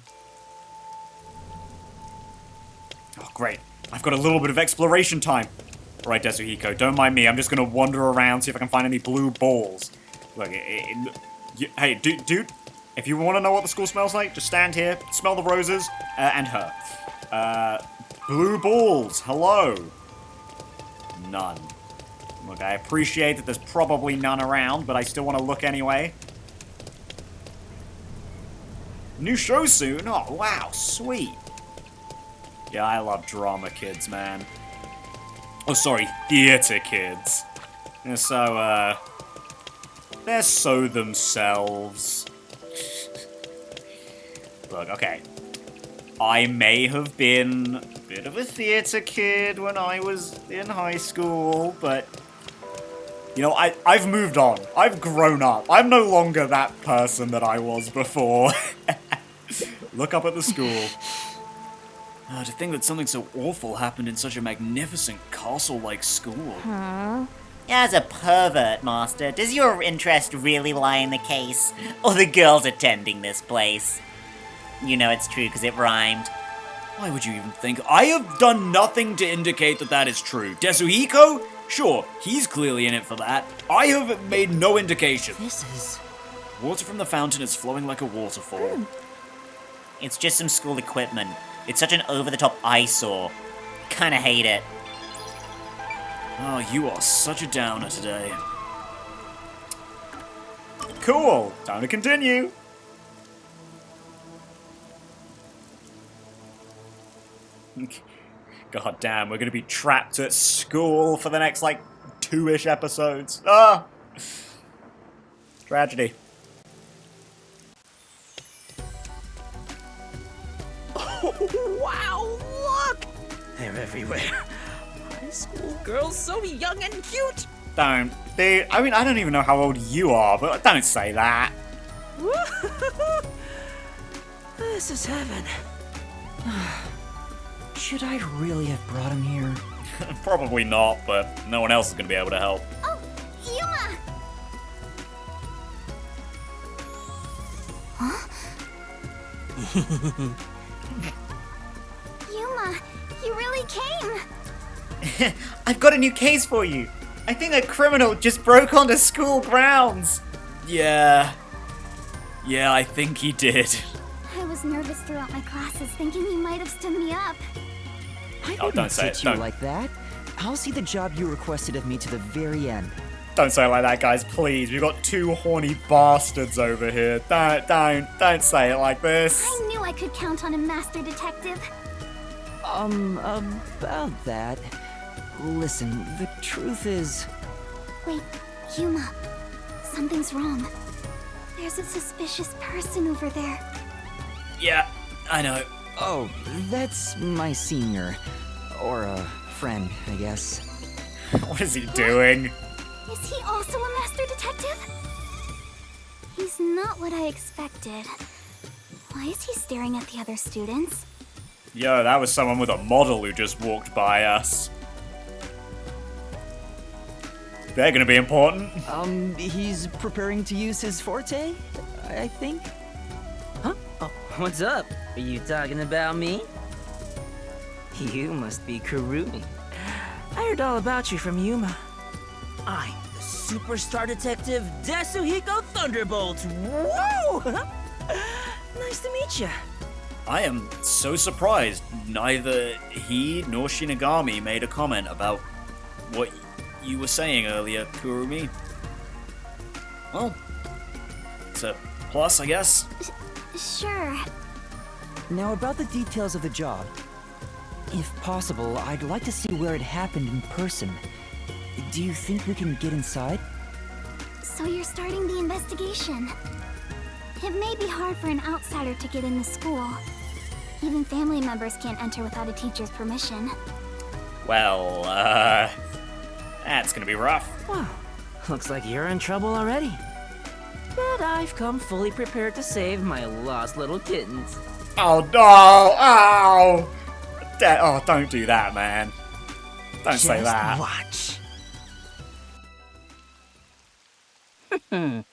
Oh, great. I've got a little bit of exploration time. Right, Tetsuhiko, don't mind me. I'm just gonna wander around, see if I can find any blue balls. Look, hey, dude, if you want to know what the school smells like, just stand here, smell the roses, and her. Blue balls, hello. None. Look, I appreciate that there's probably none around, but I still want to look anyway. New show soon? Oh, wow, sweet. Yeah, I love drama kids, man. Oh, sorry, theater kids. They're so themselves. Look, okay. I may have been a bit of a theater kid when I was in high school, but... You know, I've moved on. I've grown up. I'm no longer that person that I was before. Look up at the school. To think that something so awful happened in such a magnificent castle-like school. As a pervert, Master, does your interest really lie in the case? Or the girls attending this place? You know it's true because it rhymed. Why would you even think? I have done nothing to indicate that that is true. Tetsuhiko? Sure, he's clearly in it for that. I have made no indication. This is... Water from the fountain is flowing like a waterfall. It's just some school equipment. It's such an over-the-top eyesore. Kinda hate it. Oh, you are such a downer today. Cool, time to continue. God damn, we're gonna be trapped at school for the next, like, 2-ish episodes. Ah! Tragedy. Oh, wow, look! They're everywhere. High school girls so young and cute. Don't. Dude, I mean, I don't even know how old you are, but don't say that. This is heaven. Should I really have brought him here? Probably not, but no one else is gonna be able to help. Oh, Yuma! Huh? Yuma, you really came! I've got a new case for you. I think a criminal just broke onto school grounds. Yeah, I think he did. I was nervous throughout my classes, thinking you might have stood me up. I Oh, wouldn't don't say sit it, you don't. like that. I'll see the job you requested of me to the very end. Don't say it like that, guys, please. We've got 2 horny bastards over here. Don't say it like this. I knew I could count on a master detective. About that... Listen, the truth is... Wait, Yuma. Something's wrong. There's a suspicious person over there. Yeah, I know. Oh, that's my senior. Or a friend, I guess. What is he doing? Is he also a master detective? He's not what I expected. Why is he staring at the other students? Yo, that was someone with a model who just walked by us. They're gonna be important. He's preparing to use his forte, I think. Huh? Oh, what's up? Are you talking about me? You must be Kurumi. I heard all about you from Yuma. I'm the superstar detective Desuhiko Thunderbolt. Whoa! Nice to meet you. I am so surprised neither he nor Shinigami made a comment about what you were saying earlier, Kurumi. Well, it's a plus, I guess. Sure. Now about the details of the job. If possible, I'd like to see where it happened in person. Do you think we can get inside? So you're starting the investigation. It may be hard for an outsider to get in the school. Even family members can't enter without a teacher's permission. Well, that's gonna be rough. Wow, looks like you're in trouble already. But I've come fully prepared to save my lost little kittens. Oh no! Oh! Oh, don't do that, man. Don't say that. Watch. You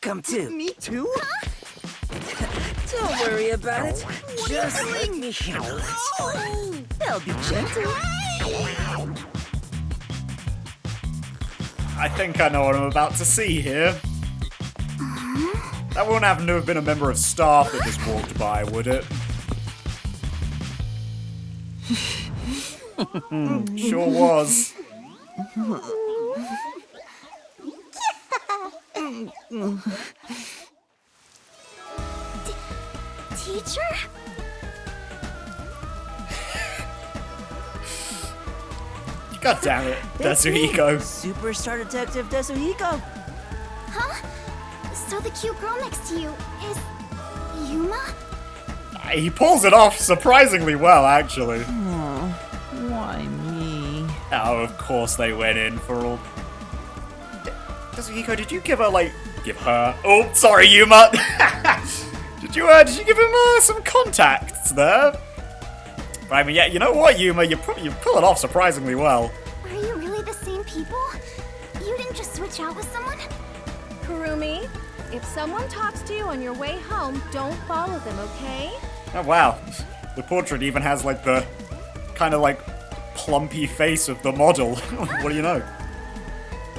come too. Me too? Don't worry about it. Just let me handle it. I'll be gentle. I think I know what I'm about to see here. That wouldn't happen to have been a member of staff that just walked by, would it? Sure was. Teacher? God damn it, Desuhiko. Superstar Detective Desuhiko. Huh? So the cute girl next to you is Yuma? He pulls it off surprisingly well, actually. Why me? Oh, of course they went in for all... Desuhiko, did you give her, like... Give her... Oh, sorry, Yuma! Did you give him some contacts there? But I mean, yeah, you know what, Yuma? You pull it off surprisingly well. Are you really the same people? You didn't just switch out with someone? Kurumi, if someone talks to you on your way home, don't follow them, okay? Oh, wow. The portrait even has, like, the kind of, like, plumpy face of the model. What do you know?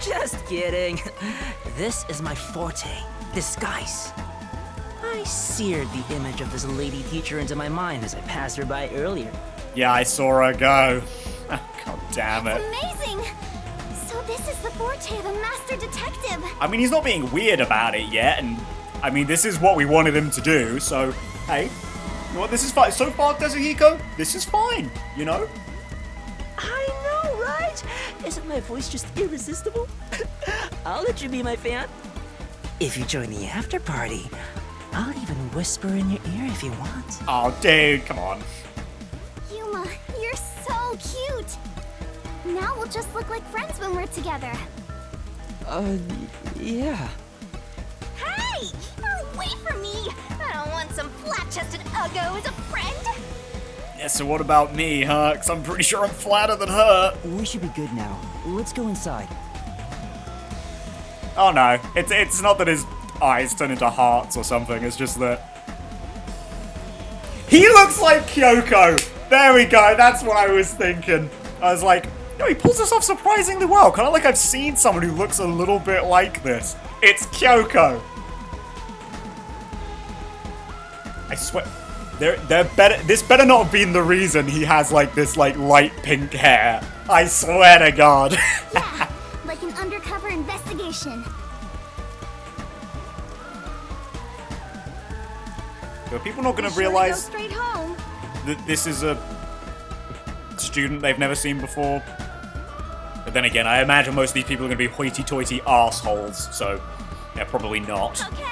Just kidding. This is my forte, disguise. I seared the image of this lady teacher into my mind as I passed her by earlier. Yeah, I saw her go. God damn it. Amazing! So this is the forte of a master detective. I mean, he's not being weird about it yet, and I mean, this is what we wanted him to do, so, hey, you know what, this is fine. So far, Desuhiko, this is fine, you know? I know, right? Isn't my voice just irresistible? I'll let you be my fan. If you join the after party, I'll even whisper in your ear if you want. Oh, dude, come on. Yuma, you're so cute. Now we'll just look like friends when we're together. Yeah. Hey! Keep her away from me! I don't want some flat-chested uggo as a friend! Yeah, so what about me, huh? Because I'm pretty sure I'm flatter than her. We should be good now. Let's go inside. Oh no, it's not that his eyes turn into hearts or something, it's just that... He looks like Kyoko! There we go, that's what I was thinking. I was like, no, he pulls this off surprisingly well. Kind of like I've seen someone who looks a little bit like this. It's Kyoko! I swear... This better not have been the reason he has, like, this, like, light pink hair. I swear to God. Yeah, like an undercover investigation. Are people not going to Be sure to realize go straight home. that this is a student they've never seen before? But then again, I imagine most of these people are going to be hoity-toity arseholes, so yeah, probably not. Okay!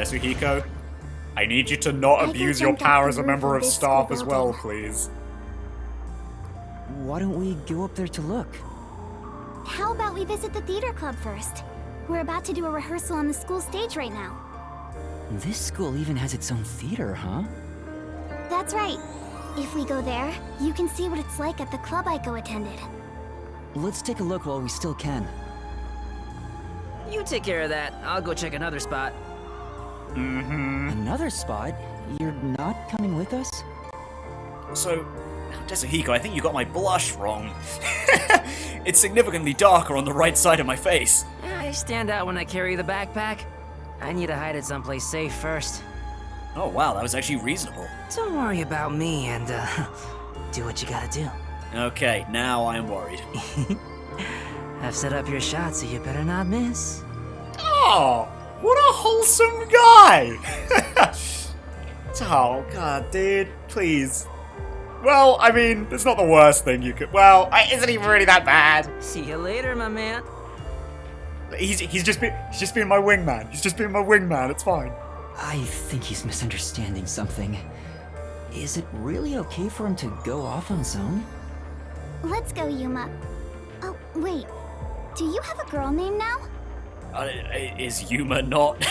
Desuhiko, I need you to not abuse your power as a member of staff as well, please. Why don't we go up there to look? How about we visit the theater club first? We're about to do a rehearsal on the school stage right now. This school even has its own theater, huh? That's right. If we go there, you can see what it's like at the club Aiko attended. Let's take a look while we still can. You take care of that. I'll go check another spot. Another spot? You're not coming with us? So, Desuhiko, I think you got my blush wrong. It's significantly darker on the right side of my face. I stand out when I carry the backpack. I need to hide it someplace safe first. Oh wow, that was actually reasonable. Don't worry about me and, do what you gotta do. Okay, now I am worried. I've set up your shot, so you better not miss. Oh, what a wholesome guy! Oh, God, dude, please. Well, I mean, it's not the worst thing you could. Well, isn't even really that bad. See you later, my man. He's just being my wingman. He's just being my wingman. It's fine. I think he's misunderstanding something. Is it really okay for him to go off on his own? Let's go, Yuma. Oh, wait. Do you have a girl name now? Is Yuma not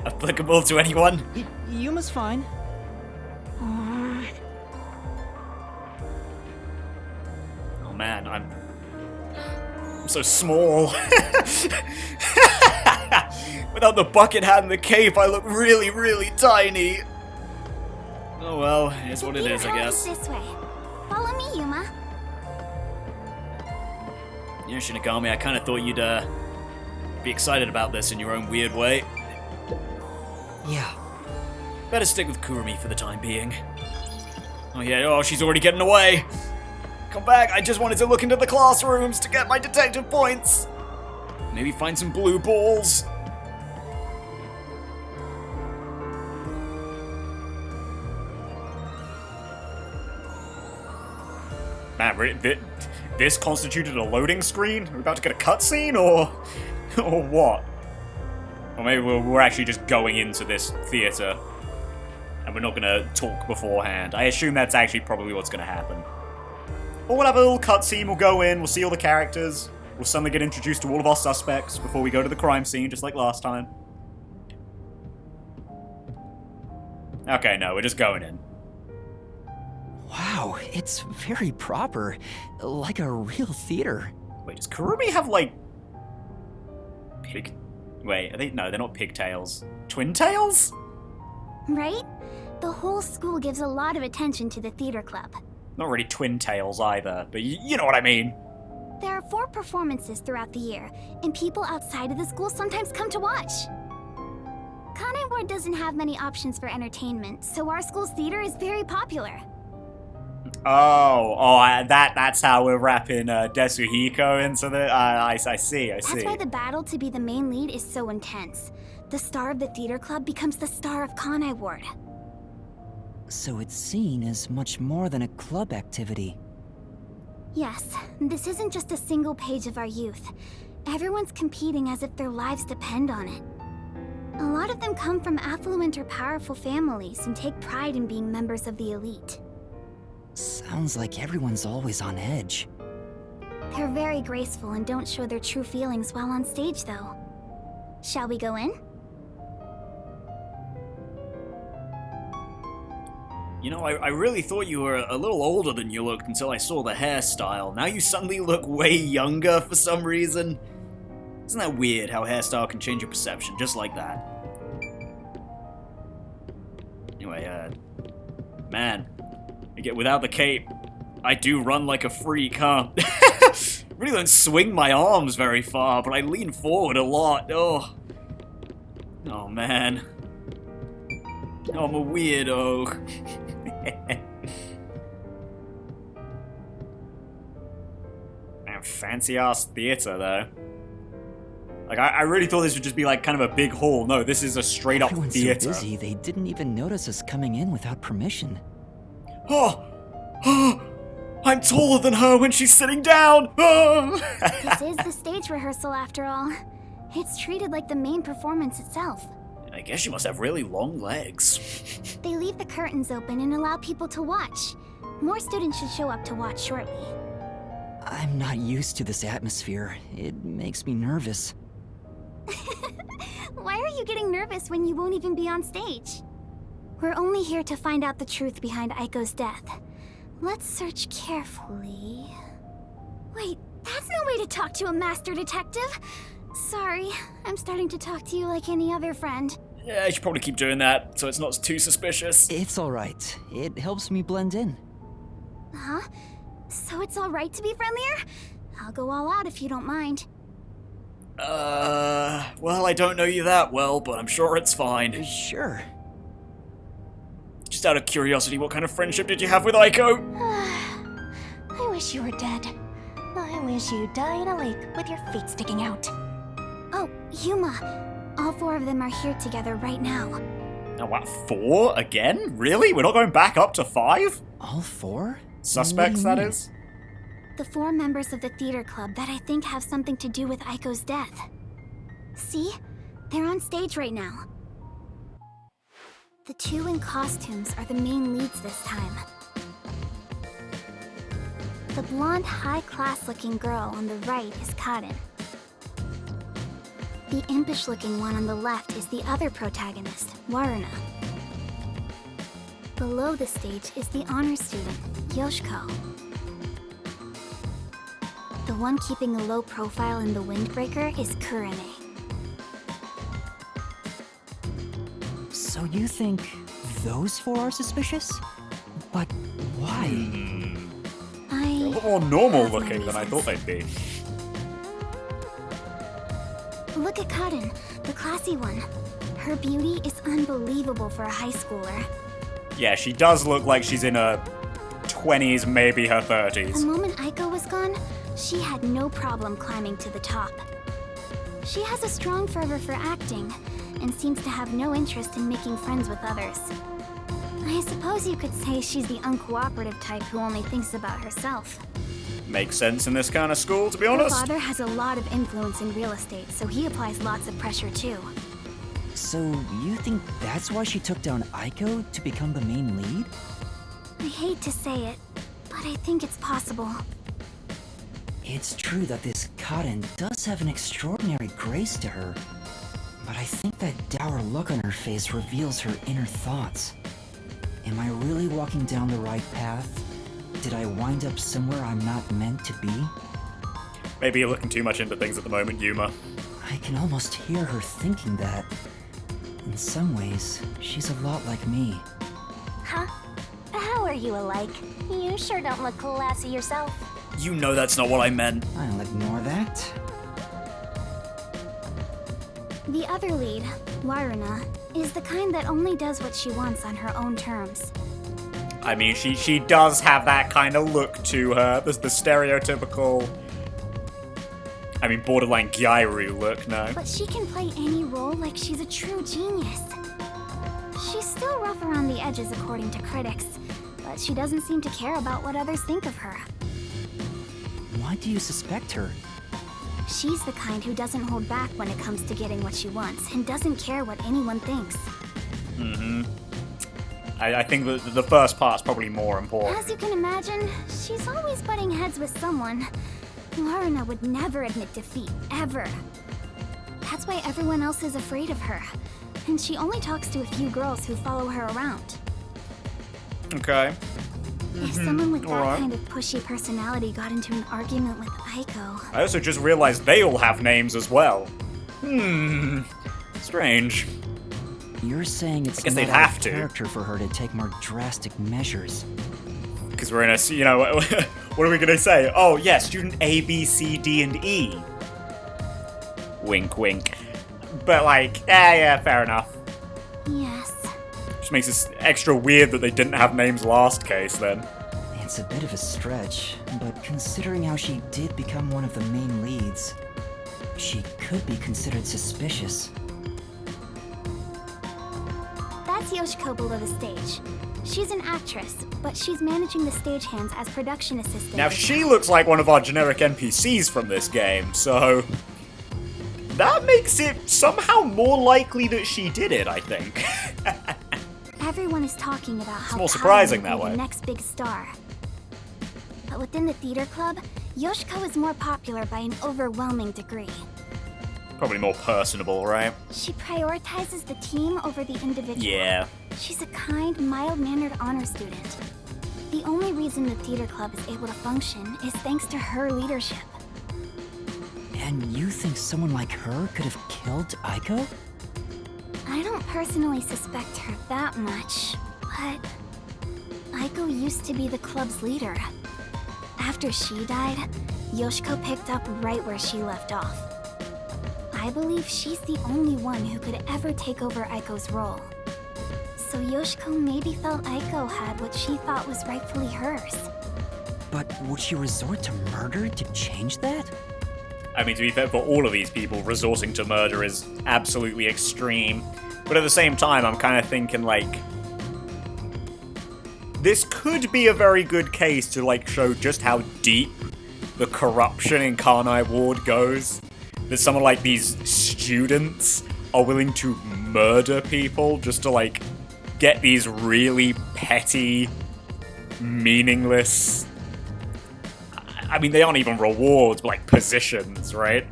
applicable to anyone? Yuma's fine. Oh man, I'm so small. Without the bucket hat and the cape, I look really, really tiny. Oh well, it's what it is, I guess. This way. Follow me, Yuma. Yeah, Shinigami, I kind of thought you'd be excited about this in your own weird way. Yeah. Better stick with Kurumi for the time being. Oh yeah, oh, she's already getting away. Come back, I just wanted to look into the classrooms to get my detective points. Maybe find some blue balls. Man, this constituted a loading screen? Are we about to get a cutscene, or what? Or maybe we're actually just going into this theater, and we're not gonna talk beforehand. I assume that's actually probably what's gonna happen. Or we'll have a little cutscene, we'll go in, we'll see all the characters, we'll suddenly get introduced to all of our suspects before we go to the crime scene, just like last time. Okay, no, we're just going in. Wow, it's very proper. Like a real theater. Wait, does Kurumi have, like... Wait, are they... No, they're not pigtails. Twin tails? Right? The whole school gives a lot of attention to the theater club. Not really twin tails either, but you know what I mean. There are 4 performances throughout the year, and people outside of the school sometimes come to watch. Kanai Ward doesn't have many options for entertainment, so our school's theater is very popular. That's how we're wrapping Desuhiko into the... I see. That's why the battle to be the main lead is so intense. The star of the theater club becomes the star of Kanai Ward. So it's seen as much more than a club activity. Yes, this isn't just a single page of our youth. Everyone's competing as if their lives depend on it. A lot of them come from affluent or powerful families and take pride in being members of the elite. Sounds like everyone's always on edge. They're very graceful and don't show their true feelings while on stage, though. Shall we go in? You know, I really thought you were a little older than you looked until I saw the hairstyle. Now you suddenly look way younger for some reason. Isn't that weird how hairstyle can change your perception just like that? Anyway, man, without the cape, I do run like a freak, huh? Really don't swing my arms very far, but I lean forward a lot. Oh man. Oh, I'm a weirdo. Man, fancy-ass theater, though. Like, I really thought this would just be, like, kind of a big hall. No, this is a straight-up theater. So busy, they didn't even notice us coming in without permission. Oh! I'm taller than her when she's sitting down! Oh! This is the stage rehearsal, after all. It's treated like the main performance itself. I guess you must have really long legs. They leave the curtains open and allow people to watch. More students should show up to watch shortly. I'm not used to this atmosphere. It makes me nervous. Why are you getting nervous when you won't even be on stage? We're only here to find out the truth behind Aiko's death. Let's search carefully. Wait, that's no way to talk to a master detective! Sorry, I'm starting to talk to you like any other friend. Yeah, I should probably keep doing that, so it's not too suspicious. It's alright. It helps me blend in. Huh? So it's alright to be friendlier? I'll go all out if you don't mind. Well, I don't know you that well, but I'm sure it's fine. Sure. Just out of curiosity, what kind of friendship did you have with Aiko? I wish you were dead. I wish you'd die in a lake with your feet sticking out. Oh, Yuma. All 4 of them are here together right now. Oh, what, 4? Again? Really? We're not going back up to 5? All 4? Suspects, that is? The 4 members of the theater club that I think have something to do with Aiko's death. See? They're on stage right now. The 2 in costumes are the main leads this time. The blonde, high-class-looking girl on the right is Karin. The impish-looking one on the left is the other protagonist, Waruna. Below the stage is the honor student, Yoshiko. The one keeping a low profile in the windbreaker is Kurene. So you think those 4 are suspicious? But why? They're a lot more normal looking than I thought they'd be. Look at Karin, the classy one. Her beauty is unbelievable for a high schooler. Yeah, she does look like she's in her 20s, maybe her 30s. The moment Aiko was gone, she had no problem climbing to the top. She has a strong fervor for acting, and seems to have no interest in making friends with others. I suppose you could say she's the uncooperative type who only thinks about herself. Makes sense in this kind of school, to be Her honest. father has a lot of influence in real estate, so he applies lots of pressure too. So you think that's why she took down Aiko to become the main lead? I hate to say it, but I think it's possible. It's true that this Karin does have an extraordinary grace to her, but I think that dour look on her face reveals her inner thoughts. Am I really walking down the right path? Did I wind up somewhere I'm not meant to be? Maybe you're looking too much into things at the moment, Yuma. I can almost hear her thinking that. In some ways, she's a lot like me. Huh? How are you alike? You sure don't look classy yourself. You know that's not what I meant. I'll ignore that. The other lead, Waruna, is the kind that only does what she wants on her own terms. I mean, she does have that kind of look to her. There's the stereotypical... I mean, borderline Gyru look, no. But she can play any role like she's a true genius. She's still rough around the edges according to critics, but she doesn't seem to care about what others think of her. Why do you suspect her? She's the kind who doesn't hold back when it comes to getting what she wants, and doesn't care what anyone thinks. Mm-hmm. I think the first part's probably more important. As you can imagine, she's always butting heads with someone. Waruna would never admit defeat, ever. That's why everyone else is afraid of her. And she only talks to a few girls who follow her around. Okay. If someone with that Alright. kind of pushy personality got into an argument with Aiko... I also just realized they all have names as well. Strange. You're saying it's I guess not they'd out of have to. character for her to take more drastic measures. Because we're in a, you know, what are we gonna say? Oh, yeah, student A, B, C, D, and E. Wink, wink. But like, yeah, fair enough. Yes. Which makes it extra weird that they didn't have names last case, then. It's a bit of a stretch, but considering how she did become one of the main leads, she could be considered suspicious. That's Yoshiko below the stage. She's an actress, but she's managing the stagehands as production assistant. Now, she looks like one of our generic NPCs from this game, so... that makes it somehow more likely that she did it, I think. Everyone is talking about how more surprising Kaden will that be way. the next big star. But within the theater club, Yoshiko is more popular by an overwhelming degree. Probably more personable, right? She prioritizes the team over the individual. Yeah. She's a kind, mild-mannered honor student. The only reason the theater club is able to function is thanks to her leadership. And you think someone like her could have killed Aiko? I don't personally suspect her that much, but Aiko used to be the club's leader. After she died, Yoshiko picked up right where she left off. I believe she's the only one who could ever take over Aiko's role. So Yoshiko maybe felt Aiko had what she thought was rightfully hers. But would she resort to murder to change that? I mean, to be fair, for all of these people, resorting to murder is absolutely extreme. But at the same time, I'm kind of thinking, like, this could be a very good case to, like, show just how deep the corruption in Karnai Ward goes. That someone like these students are willing to murder people just to, like, get these really petty, meaningless... I mean, they aren't even rewards, but, like, positions, right?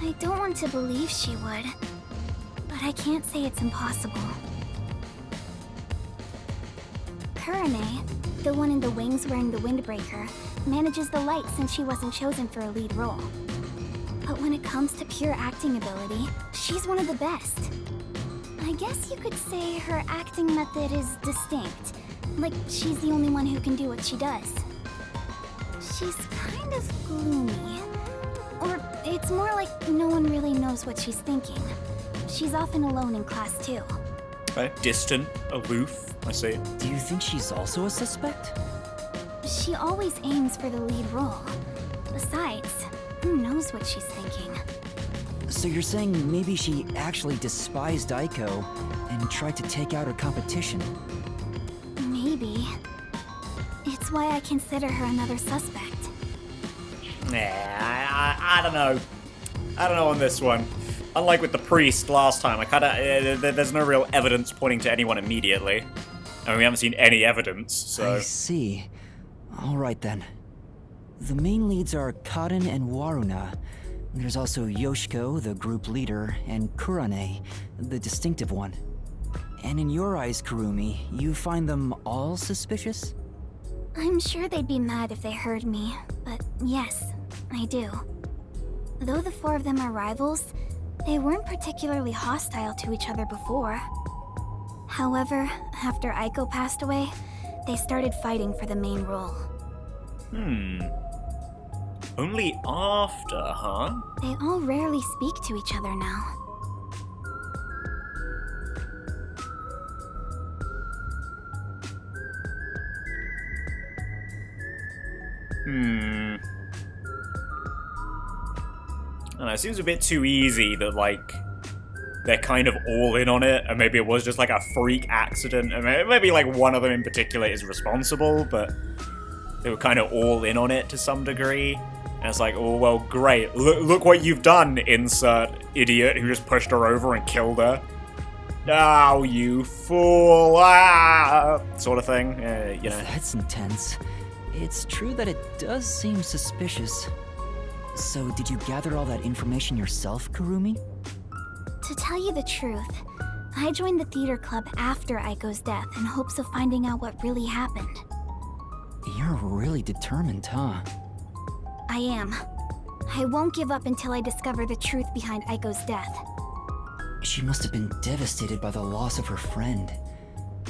I don't want to believe she would, but I can't say it's impossible. Kurane, the one in the wings wearing the windbreaker, manages the light since she wasn't chosen for a lead role. But when it comes to pure acting ability, she's one of the best. I guess you could say her acting method is distinct, like she's the only one who can do what she does. She's kind of gloomy. Or it's more like no one really knows what she's thinking. She's often alone in class too. Okay. Distant, aloof, I see. Do you think she's also a suspect? She always aims for the lead role. Besides, who knows what she's thinking? So you're saying maybe she actually despised Aiko and tried to take out her competition? Maybe. It's why I consider her another suspect. Nah, I don't know. I don't know on this one. Unlike with the priest last time, I kinda... there's no real evidence pointing to anyone immediately. I mean, we haven't seen any evidence, so... I see. Alright then. The main leads are Kaden and Waruna. There's also Yoshiko, the group leader, and Kurane, the distinctive one. And in your eyes, Kurumi, you find them all suspicious? I'm sure they'd be mad if they heard me, but yes, I do. Though the four of them are rivals, they weren't particularly hostile to each other before. However, after Aiko passed away, they started fighting for the main role. Only after, huh? They all rarely speak to each other now. I don't know, it seems a bit too easy that, like, they're kind of all in on it, and maybe it was just, like, a freak accident, and maybe, like, one of them in particular is responsible, but they were kind of all in on it to some degree. And it's like, oh, well, great. Look what you've done, insert idiot who just pushed her over and killed her. Oh, you fool, sort of thing, you know. That's intense. It's true that it does seem suspicious. So, did you gather all that information yourself, Kurumi? To tell you the truth, I joined the theater club after Aiko's death in hopes of finding out what really happened. You're really determined, huh? I am. I won't give up until I discover the truth behind Aiko's death. She must have been devastated by the loss of her friend,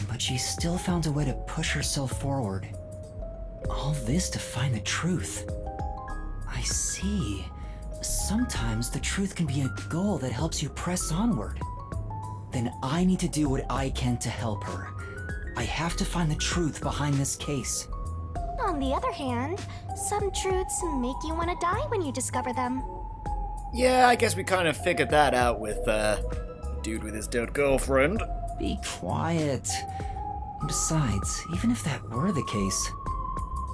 but she still found a way to push herself forward. All this to find the truth. I see. Sometimes the truth can be a goal that helps you press onward. Then I need to do what I can to help her. I have to find the truth behind this case. On the other hand, some truths make you want to die when you discover them. Yeah, I guess we kind of figured that out with, dude with his dead girlfriend. Be quiet. Besides, even if that were the case,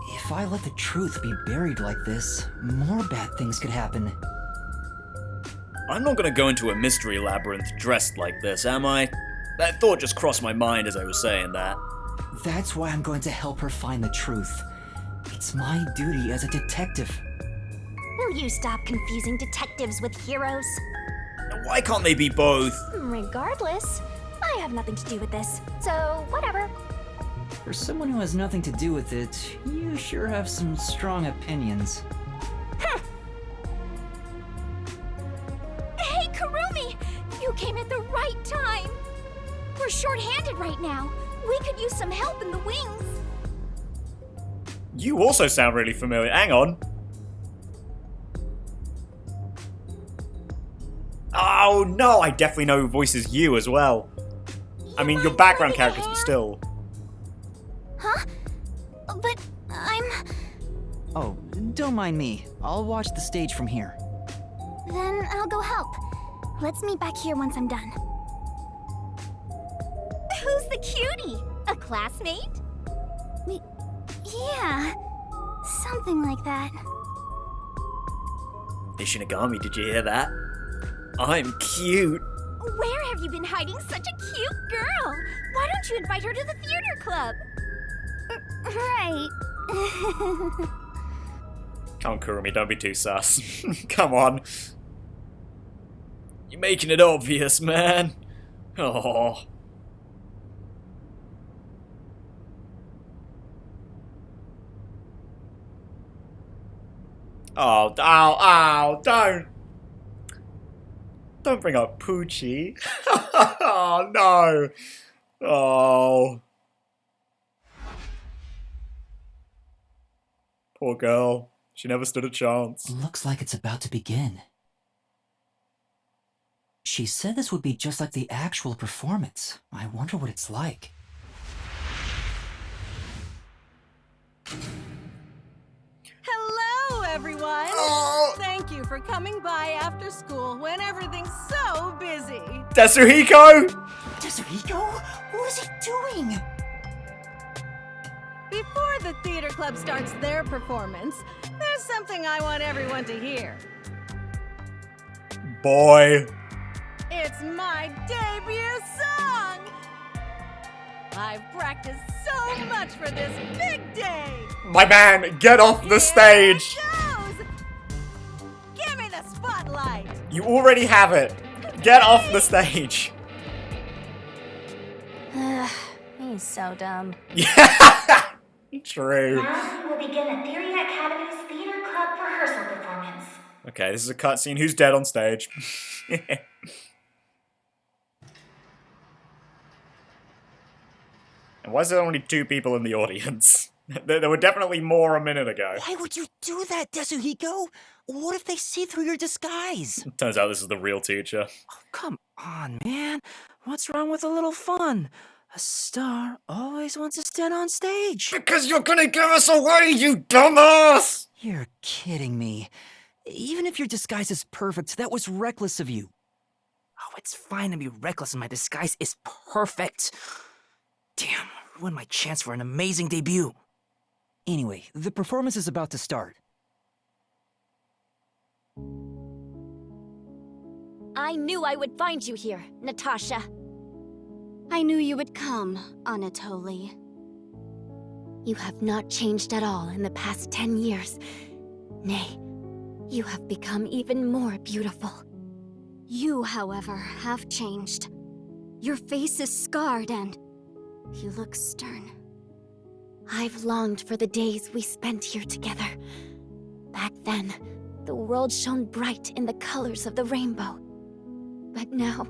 if I let the truth be buried like this, more bad things could happen. I'm not gonna go into a mystery labyrinth dressed like this, am I? That thought just crossed my mind as I was saying that. That's why I'm going to help her find the truth. It's my duty as a detective. Will you stop confusing detectives with heroes? Why can't they be both? Regardless, I have nothing to do with this, so whatever. For someone who has nothing to do with it, you sure have some strong opinions. Hey, Kurumi! You came at the right time! We're short-handed right now. We could use some help in the wings. You also sound really familiar. Hang on. Oh no, I definitely know who voices you as well. I mean, your background characters, but still. Huh? But I'm... Oh, don't mind me. I'll watch the stage from here. Then I'll go help. Let's meet back here once I'm done. Who's the cutie? A classmate? Yeah, something like that. Hey Shinigami, did you hear that? I'm cute. Where have you been hiding such a cute girl? Why don't you invite her to the theater club? Right. Come on, Kurumi, don't be too sus. Come on. You're making it obvious, man. Oh. Oh, don't. Don't bring up Poochie. Oh, no. Oh. Poor girl. She never stood a chance. Looks like it's about to begin. She said this would be just like the actual performance. I wonder what it's like. Hello, everyone! Oh. Thank you for coming by after school when everything's so busy. Tetsuhiko? Tetsuhiko? What is he doing? Before the theater club starts their performance, there's something I want everyone to hear. Boy. It's my debut song! I've practiced so much for this big day! My man, get off the stage! Give me the spotlight! You already have it. Get off the stage. He's so dumb. Yeah, true. Now we will begin Etheria Academy's Theater Club rehearsal performance. Okay, this is a cutscene. Who's dead on stage? And why is there only 2 people in the audience? There were definitely more a minute ago. Why would you do that, Tetsuhiko? What if they see through your disguise? Turns out this is the real teacher. Oh, come on, man. What's wrong with a little fun? A star always wants to stand on stage. Because you're gonna give us away, you dumbass! You're kidding me. Even if your disguise is perfect, that was reckless of you. Oh, it's fine to be reckless and my disguise is perfect. Damn, ruined my chance for an amazing debut. Anyway, the performance is about to start. I knew I would find you here, Natasha. I knew you would come, Anatoly. You have not changed at all in the past 10 years. Nay, you have become even more beautiful. You, however, have changed. Your face is scarred and you look stern. I've longed for the days we spent here together. Back then, the world shone bright in the colors of the rainbow. But now,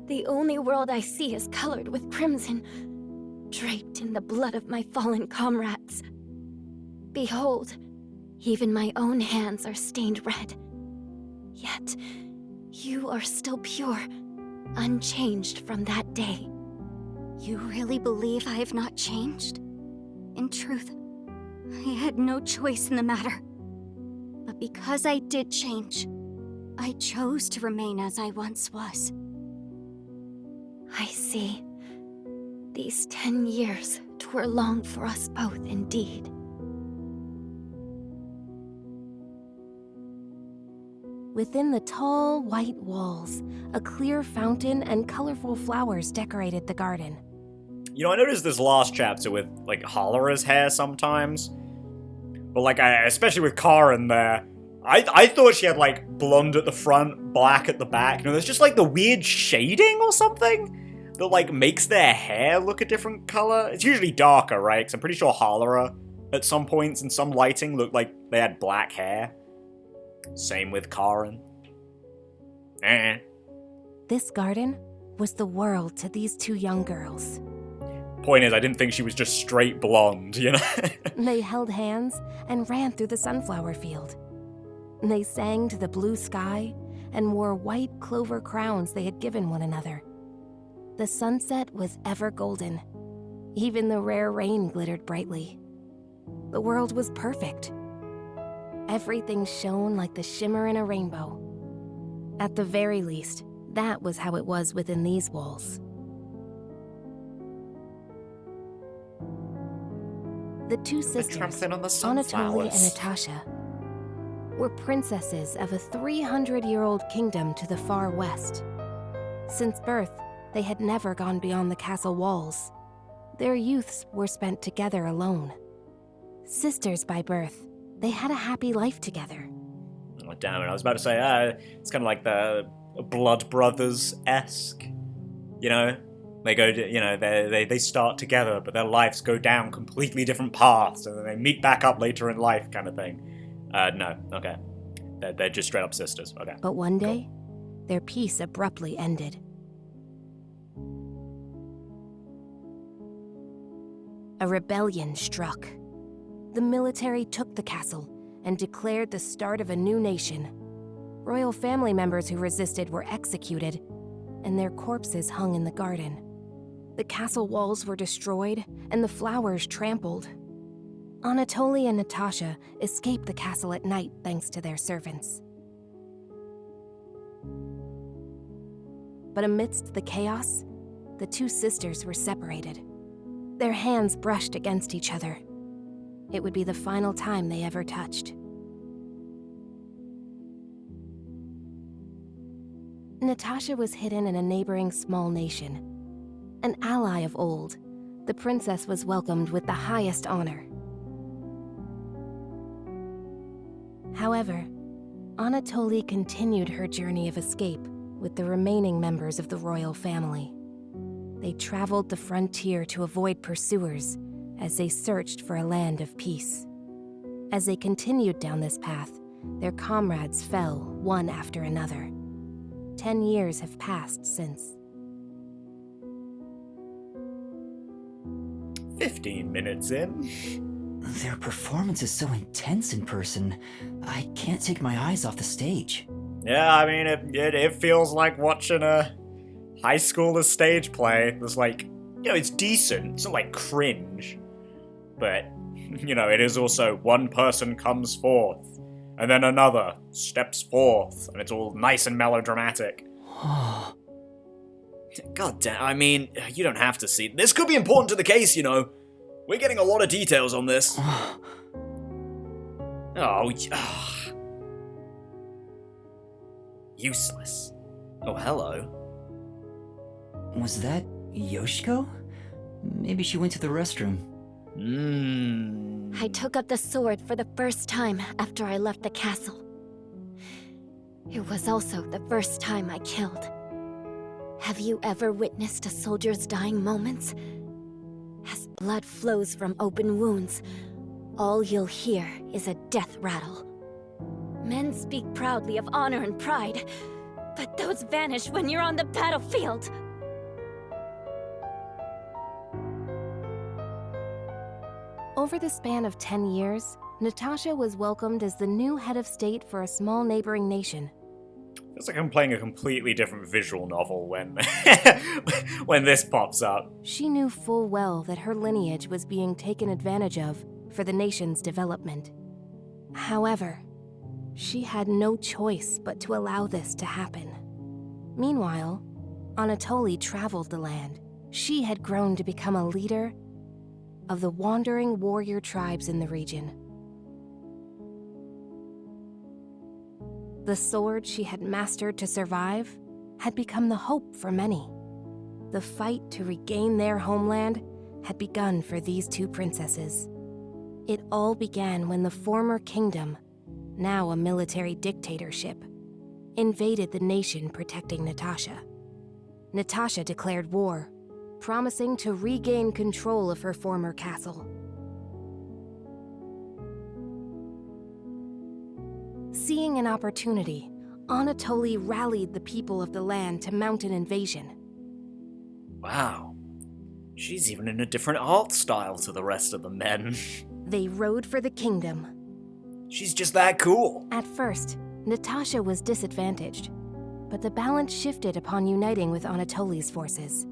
the only world I see is colored with crimson, draped in the blood of my fallen comrades. Behold, even my own hands are stained red. Yet, you are still pure, unchanged from that day. You really believe I have not changed? In truth, I had no choice in the matter. But because I did change, I chose to remain as I once was. I see. These 10 years twere long for us both indeed. Within the tall, white walls, a clear fountain and colorful flowers decorated the garden. You know, I noticed this last chapter with, like, Hallora's hair sometimes. But, like, especially with Karen there, I thought she had, like, blonde at the front, black at the back. You know, there's just, like, the weird shading or something that, like, makes their hair look a different color. It's usually darker, right? Because I'm pretty sure Halora, at some points in some lighting, looked like they had black hair. Same with Karen. This garden was the world to these two young girls. Point is, I didn't think she was just straight blonde, you know? They held hands and ran through the sunflower field. They sang to the blue sky and wore white clover crowns they had given one another. The sunset was ever golden. Even the rare rain glittered brightly. The world was perfect. Everything shone like the shimmer in a rainbow. At the very least, that was how it was within these walls. The two sisters, Anatoly and Natasha, were princesses of a 300-year-old kingdom to the far west. Since birth, they had never gone beyond the castle walls. Their youths were spent together alone. Sisters by birth, they had a happy life together. Oh, damn it. I was about to say, it's kind of like the Blood Brothers-esque. You know? They go to, you know, they start together, but their lives go down completely different paths, and then they meet back up later in life kind of thing. No. Okay. They're just straight up sisters. Okay. But one day, their peace abruptly ended. A rebellion struck. The military took the castle and declared the start of a new nation. Royal family members who resisted were executed, and their corpses hung in the garden. The castle walls were destroyed, and the flowers trampled. Anatoly and Natasha escaped the castle at night thanks to their servants. But amidst the chaos, the two sisters were separated. Their hands brushed against each other. It would be the final time they ever touched. Natasha was hidden in a neighboring small nation. An ally of old, the princess was welcomed with the highest honor. However, Anatoly continued her journey of escape with the remaining members of the royal family. They traveled the frontier to avoid pursuers as they searched for a land of peace. As they continued down this path, their comrades fell one after another. 10 years have passed since. 15 minutes in. Their performance is so intense in person, I can't take my eyes off the stage. Yeah, I mean, it feels like watching a high schooler stage play. It's like, you know, it's decent. It's not like cringe. But, you know, it is also one person comes forth, and then another steps forth, and it's all nice and melodramatic. God damn, I mean, you don't have to see. This could be important to the case, you know. We're getting a lot of details on this. Useless. Oh, hello. Was that Yoshiko? Maybe she went to the restroom. I took up the sword for the first time after I left the castle. It was also the first time I killed. Have you ever witnessed a soldier's dying moments? As blood flows from open wounds, all you'll hear is a death rattle. Men speak proudly of honor and pride, but those vanish when you're on the battlefield. Over the span of 10 years, Natasha was welcomed as the new head of state for a small neighboring nation. It's like I'm playing a completely different visual novel when when this pops up. She knew full well that her lineage was being taken advantage of for the nation's development. However, she had no choice but to allow this to happen. Meanwhile, Anatoly traveled the land. She had grown to become a leader of the wandering warrior tribes in the region. The sword she had mastered to survive had become the hope for many. The fight to regain their homeland had begun for these two princesses. It all began when the former kingdom, now a military dictatorship, invaded the nation protecting Natasha. Natasha declared war, promising to regain control of her former castle. Seeing an opportunity, Anatoly rallied the people of the land to mount an invasion. Wow. She's even in a different art style to the rest of the men. They rode for the kingdom. She's just that cool. At first, Natasha was disadvantaged, but the balance shifted upon uniting with Anatoly's forces.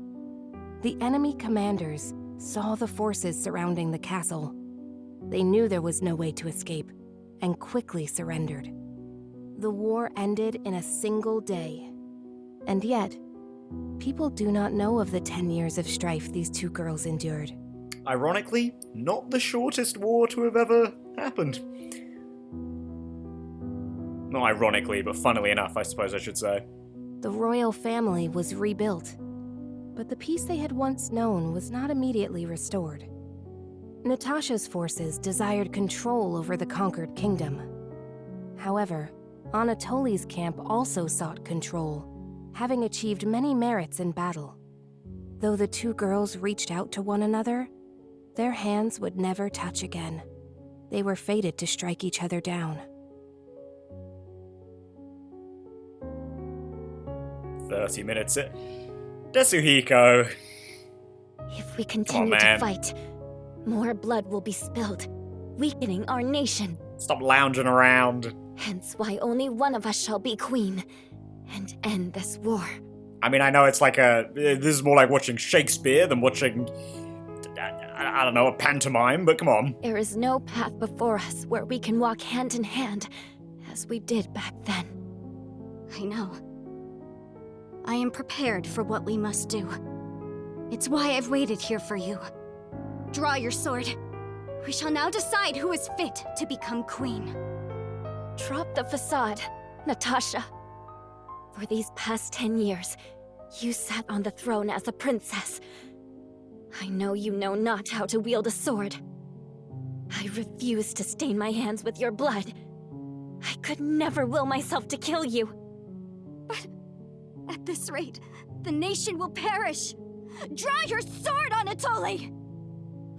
The enemy commanders saw the forces surrounding the castle. They knew there was no way to escape, and quickly surrendered. The war ended in a single day. And yet, people do not know of the 10 years of strife these two girls endured. Ironically, not the shortest war to have ever happened. Not ironically, but funnily enough, I suppose I should say. The royal family was rebuilt, but the peace they had once known was not immediately restored. Natasha's forces desired control over the conquered kingdom. However, Anatoly's camp also sought control, having achieved many merits in battle. Though the two girls reached out to one another, their hands would never touch again. They were fated to strike each other down. 30 minutes in. Tetsuhiko. If we continue to fight, more blood will be spilled, weakening our nation. Stop lounging around. Hence why only one of us shall be queen and end this war. I mean, I know it's like this is more like watching Shakespeare than watching, I don't know, a pantomime, but come on. There is no path before us where we can walk hand in hand, as we did back then. I know. I am prepared for what we must do. It's why I've waited here for you. Draw your sword. We shall now decide who is fit to become queen. Drop the facade, Natasha. For these past 10 years, you sat on the throne as a princess. I know you know not how to wield a sword. I refuse to stain my hands with your blood. I could never will myself to kill you. But at this rate, the nation will perish. Draw your sword, Anatoly!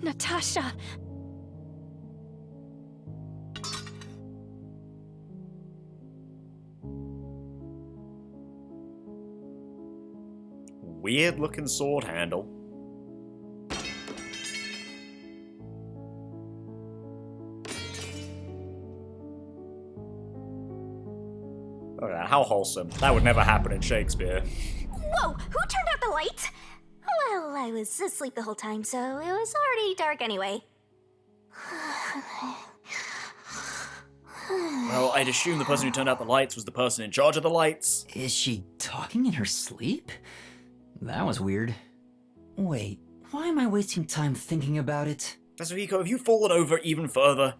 Natasha! Weird looking sword handle. Oh, yeah, how wholesome. That would never happen in Shakespeare. Whoa! Who turned out the lights? Well, I was asleep the whole time, so it was already dark anyway. Well, I'd assume the person who turned out the lights was the person in charge of the lights. Is she talking in her sleep? That was weird. Wait, why am I wasting time thinking about it? Tetsuhiko, have you fallen over even further?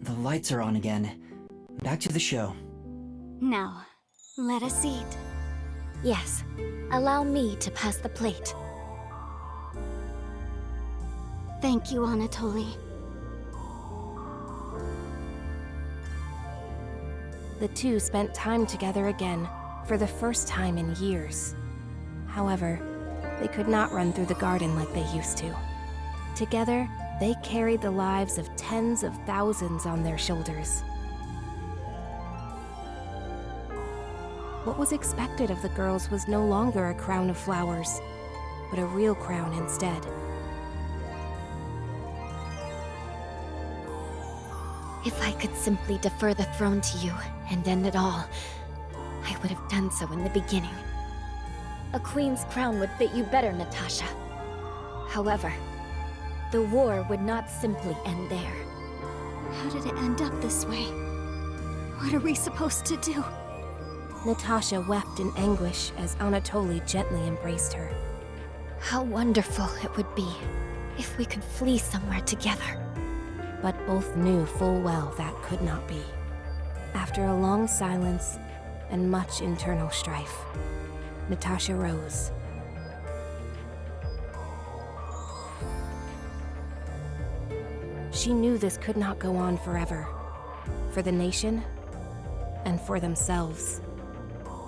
The lights are on again. Back to the show. Now, let us eat. Yes, allow me to pass the plate. Thank you, Anatoly. The two spent time together again, for the first time in years. However, they could not run through the garden like they used to. Together, they carried the lives of tens of thousands on their shoulders. What was expected of the girls was no longer a crown of flowers, but a real crown instead. If I could simply defer the throne to you and end it all, I would have done so in the beginning. A queen's crown would fit you better, Natasha. However, the war would not simply end there. How did it end up this way? What are we supposed to do? Natasha wept in anguish as Anatoly gently embraced her. How wonderful it would be if we could flee somewhere together. But both knew full well that could not be. After After a long silence and much internal strife, Natasha rose. She knew this could not go on forever. For the nation, and for themselves.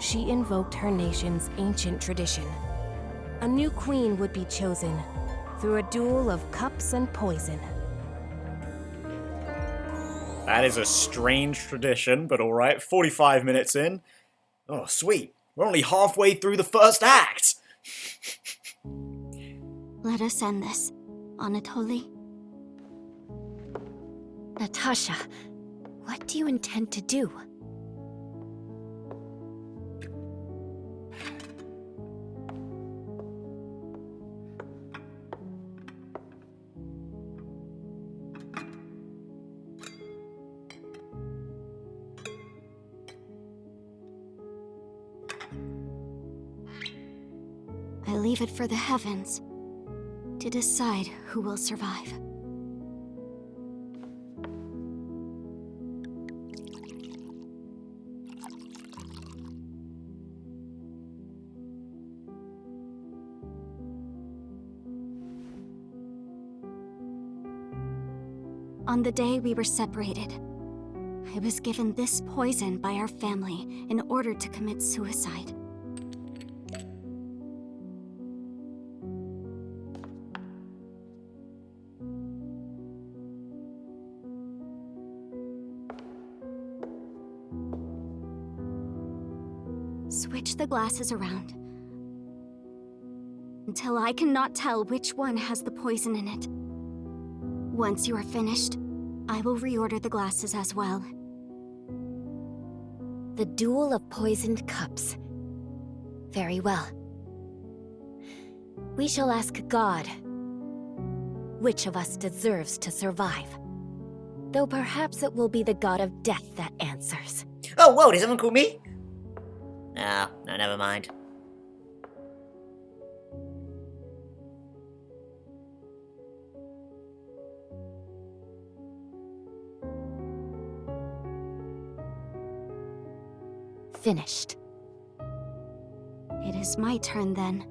She invoked her nation's ancient tradition. A new queen would be chosen through a duel of cups and poison. That is a strange tradition, but alright. 45 minutes in. Oh, sweet. We're only halfway through the first act! Let us end this, Anatoly. Natasha, what do you intend to do? I leave it for the heavens to decide who will survive. On the day we were separated, I was given this poison by our family in order to commit suicide. Switch the glasses around until I cannot tell which one has the poison in it. Once you are finished, I will reorder the glasses as well. The duel of poisoned cups. Very well. We shall ask God which of us deserves to survive. Though perhaps it will be the god of death that answers. Oh, whoa, did someone call me? No, never mind. Finished. It is my turn then.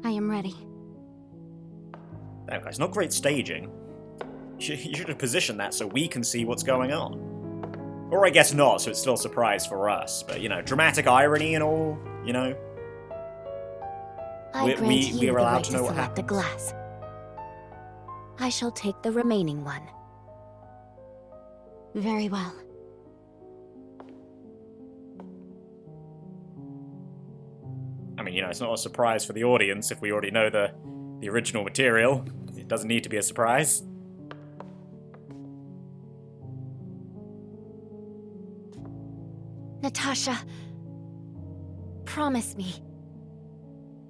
I am ready. Damn, guys, not great staging. You should have positioned that so we can see what's going on. Or I guess not, so it's still a surprise for us. But, you know, dramatic irony and all, you know. I grant you the we're allowed right to to know what select a happens. glass. I shall take the remaining one. Very well. I mean, you know, it's not a surprise for the audience if we already know the original material. It doesn't need to be a surprise. Natasha, promise me.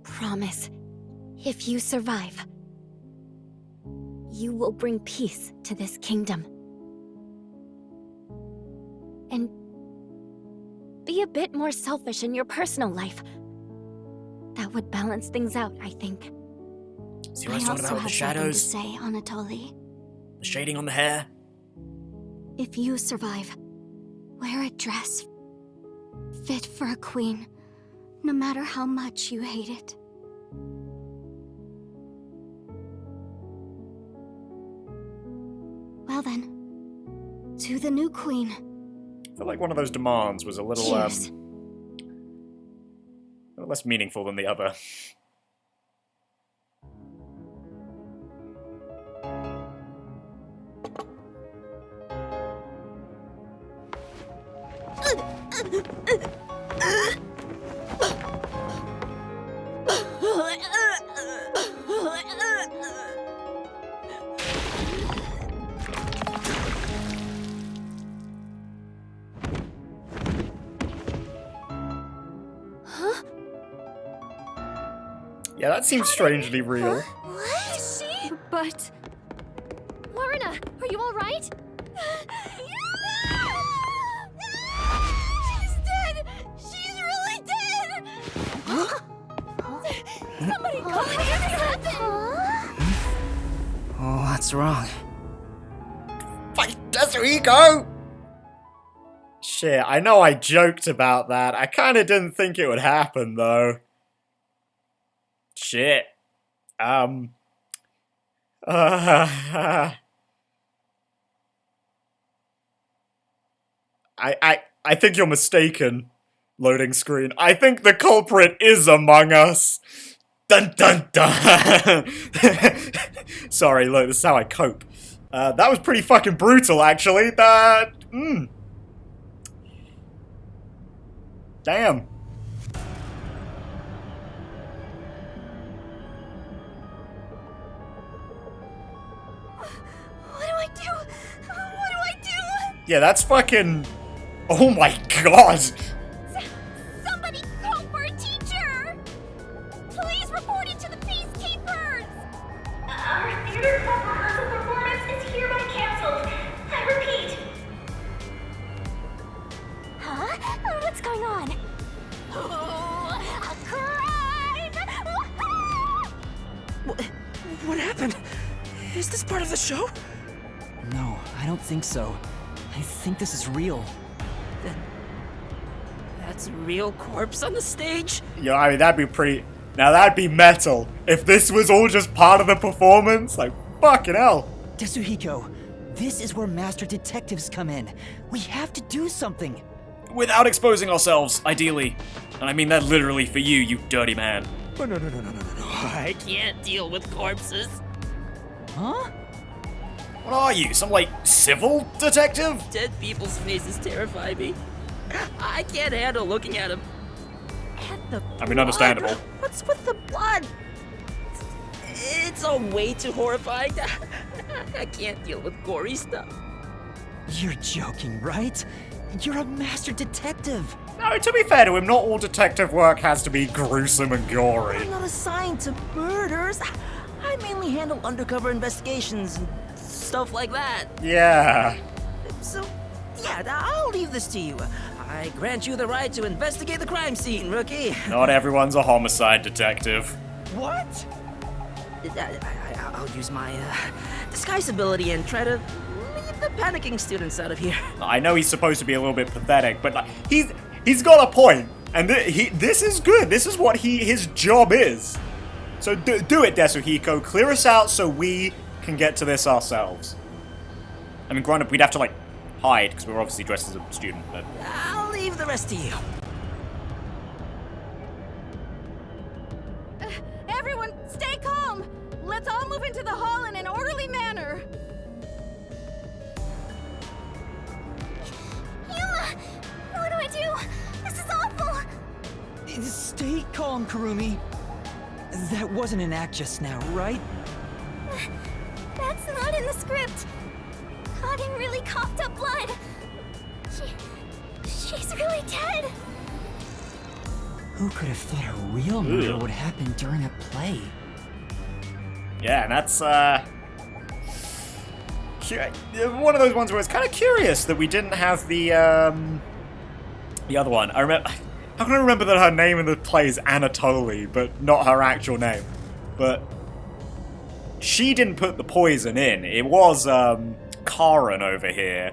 Promise, if you survive, you will bring peace to this kingdom. And be a bit more selfish in your personal life. That would balance things out, I think. See what I was talking about with the shadows? To say, Anatoly. The shading on the hair? If you survive, wear a dress fit for a queen, no matter how much you hate it. Well then, to the new queen. I feel like one of those demands was a little, Cheers. a little less meaningful than the other. Yeah, that seems strangely real. What is she? But... Lorna, are you alright? What's wrong? Fight Tetsuhiko! Shit, I know I joked about that. I kinda didn't think it would happen, though. Shit. I think you're mistaken, loading screen. I think the culprit is among us. Dun dun dun! Sorry, look, this is how I cope. That was pretty fucking brutal, actually. Damn. What do I do? What do I do? Yeah, that's fucking... Oh my god! Somebody call for a teacher! Please report it to the peacekeepers! Our theater club rehearsal performance is hereby canceled. I repeat. Huh? What's going on? Oh, a crime! What happened? Is this part of the show? No, I don't think so. I think this is real. That's a real corpse on the stage? Yeah, I mean, that'd be pretty... Now, that'd be metal. If this was all just part of the performance, like, fucking hell. Tetsuhiko, this is where master detectives come in. We have to do something. Without exposing ourselves, ideally. And I mean that literally for you, you dirty man. No. I can't deal with corpses. Huh? What are you, some, like, civil detective? Dead people's faces terrify me. I can't handle looking at them. And the blood. I mean, understandable. What's with the blood? It's all way too horrifying. I can't deal with gory stuff. You're joking, right? You're a master detective. No, to be fair to him, not all detective work has to be gruesome and gory. I'm not assigned to murders. I mainly handle undercover investigations and stuff like that. Yeah. So, yeah, I'll leave this to you. I grant you the right to investigate the crime scene, rookie. Not everyone's a homicide detective. What? I'll use my disguise ability and try to lead the panicking students out of here. I know he's supposed to be a little bit pathetic, but like, he's got a point, and this is good. This is what his job is. So do it, Tetsuhiko. Clear us out so we can get to this ourselves. I mean, granted, we'd have to like hide because we're obviously dressed as a student, but I'll leave the rest to you. Everyone, stay calm! Let's all move into the hall in an orderly manner. Yuma! What do I do? This is awful! Stay calm, Kurumi. That wasn't an act just now, right? That's not in the script. Kaden really coughed up blood. She's really dead. Who could have thought a real murder would happen during a play? yeah, and that's one of those ones where it's kind of curious that we didn't have the other one. I remember. How can I remember that her name in the play is Anatoly, but not her actual name? But she didn't put the poison in. It was Karen over here.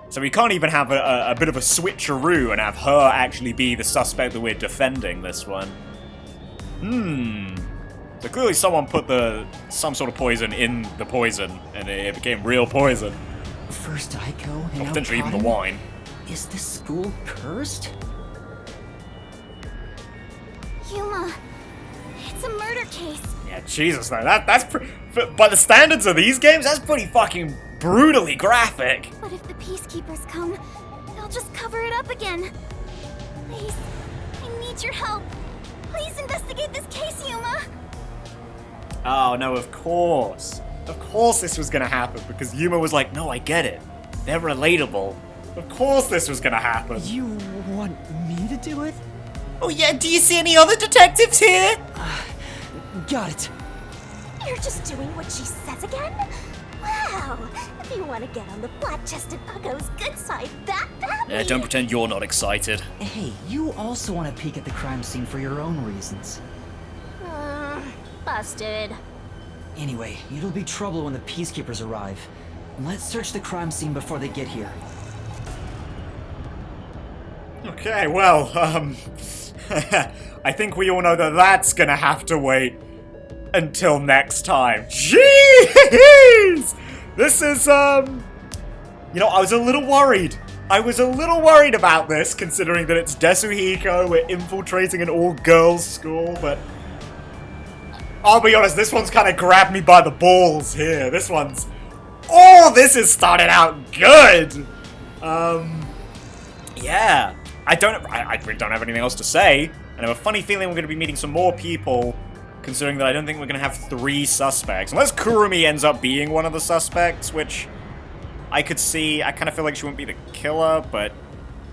So we can't even have a bit of a switcheroo and have her actually be the suspect that we're defending this one. So clearly someone put some sort of poison in the poison, and it became real poison. First Aiko, and Or now potentially even the Kaden? wine. Is this school cursed? Yuma, it's a murder case. Yeah, Jesus, though. That's by the standards of these games, that's pretty fucking brutally graphic. But if the peacekeepers come, they'll just cover it up again. Please, I need your help. Please investigate this case, Yuma. Oh, no, of course. Of course this was gonna happen, because Yuma was like, no, I get it. They're relatable. Of course this was gonna happen. You want me to do it? Oh yeah, do you see any other detectives here? Got it. You're just doing what she says again? Wow, if you want to get on the flat-chested bucko's good side that badly... Yeah, don't pretend you're not excited. Hey, you also want to peek at the crime scene for your own reasons. Busted. Anyway, it'll be trouble when the peacekeepers arrive. Let's search the crime scene before they get here. Okay, well, I think we all know that that's gonna have to wait until next time. Jeez! This is, you know, I was a little worried. I was a little worried about this, considering that it's Desuhiko, we're infiltrating an all-girls school, but I'll be honest, this one's kind of grabbed me by the balls here. This one's... Oh, this has started out good! Yeah. I really don't have anything else to say. And I have a funny feeling we're going to be meeting some more people, considering that I don't think we're going to have 3 suspects. Unless Kurumi ends up being one of the suspects, which I could see. I kind of feel like she wouldn't be the killer, but...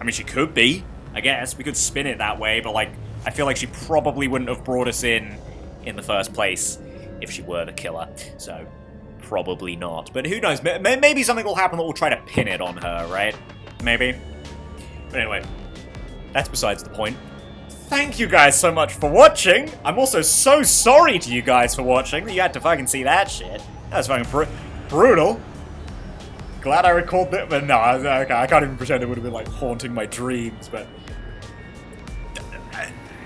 I mean, she could be, I guess. We could spin it that way, but, like, I feel like she probably wouldn't have brought us in the first place if she were the killer. So, probably not. But who knows? Maybe something will happen that will try to pin it on her, right? Maybe. But anyway, that's besides the point. Thank you guys so much for watching. I'm also so sorry to you guys for watching that you had to fucking see that shit. That was fucking brutal. Glad I recalled that, but no, okay, I can't even pretend it would have been, like, haunting my dreams, but...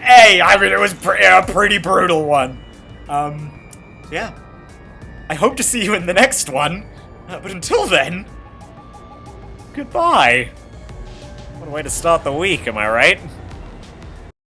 Hey, I mean, it was a pretty brutal one. Yeah. I hope to see you in the next one, but until then... Goodbye. What a way to start the week, am I right?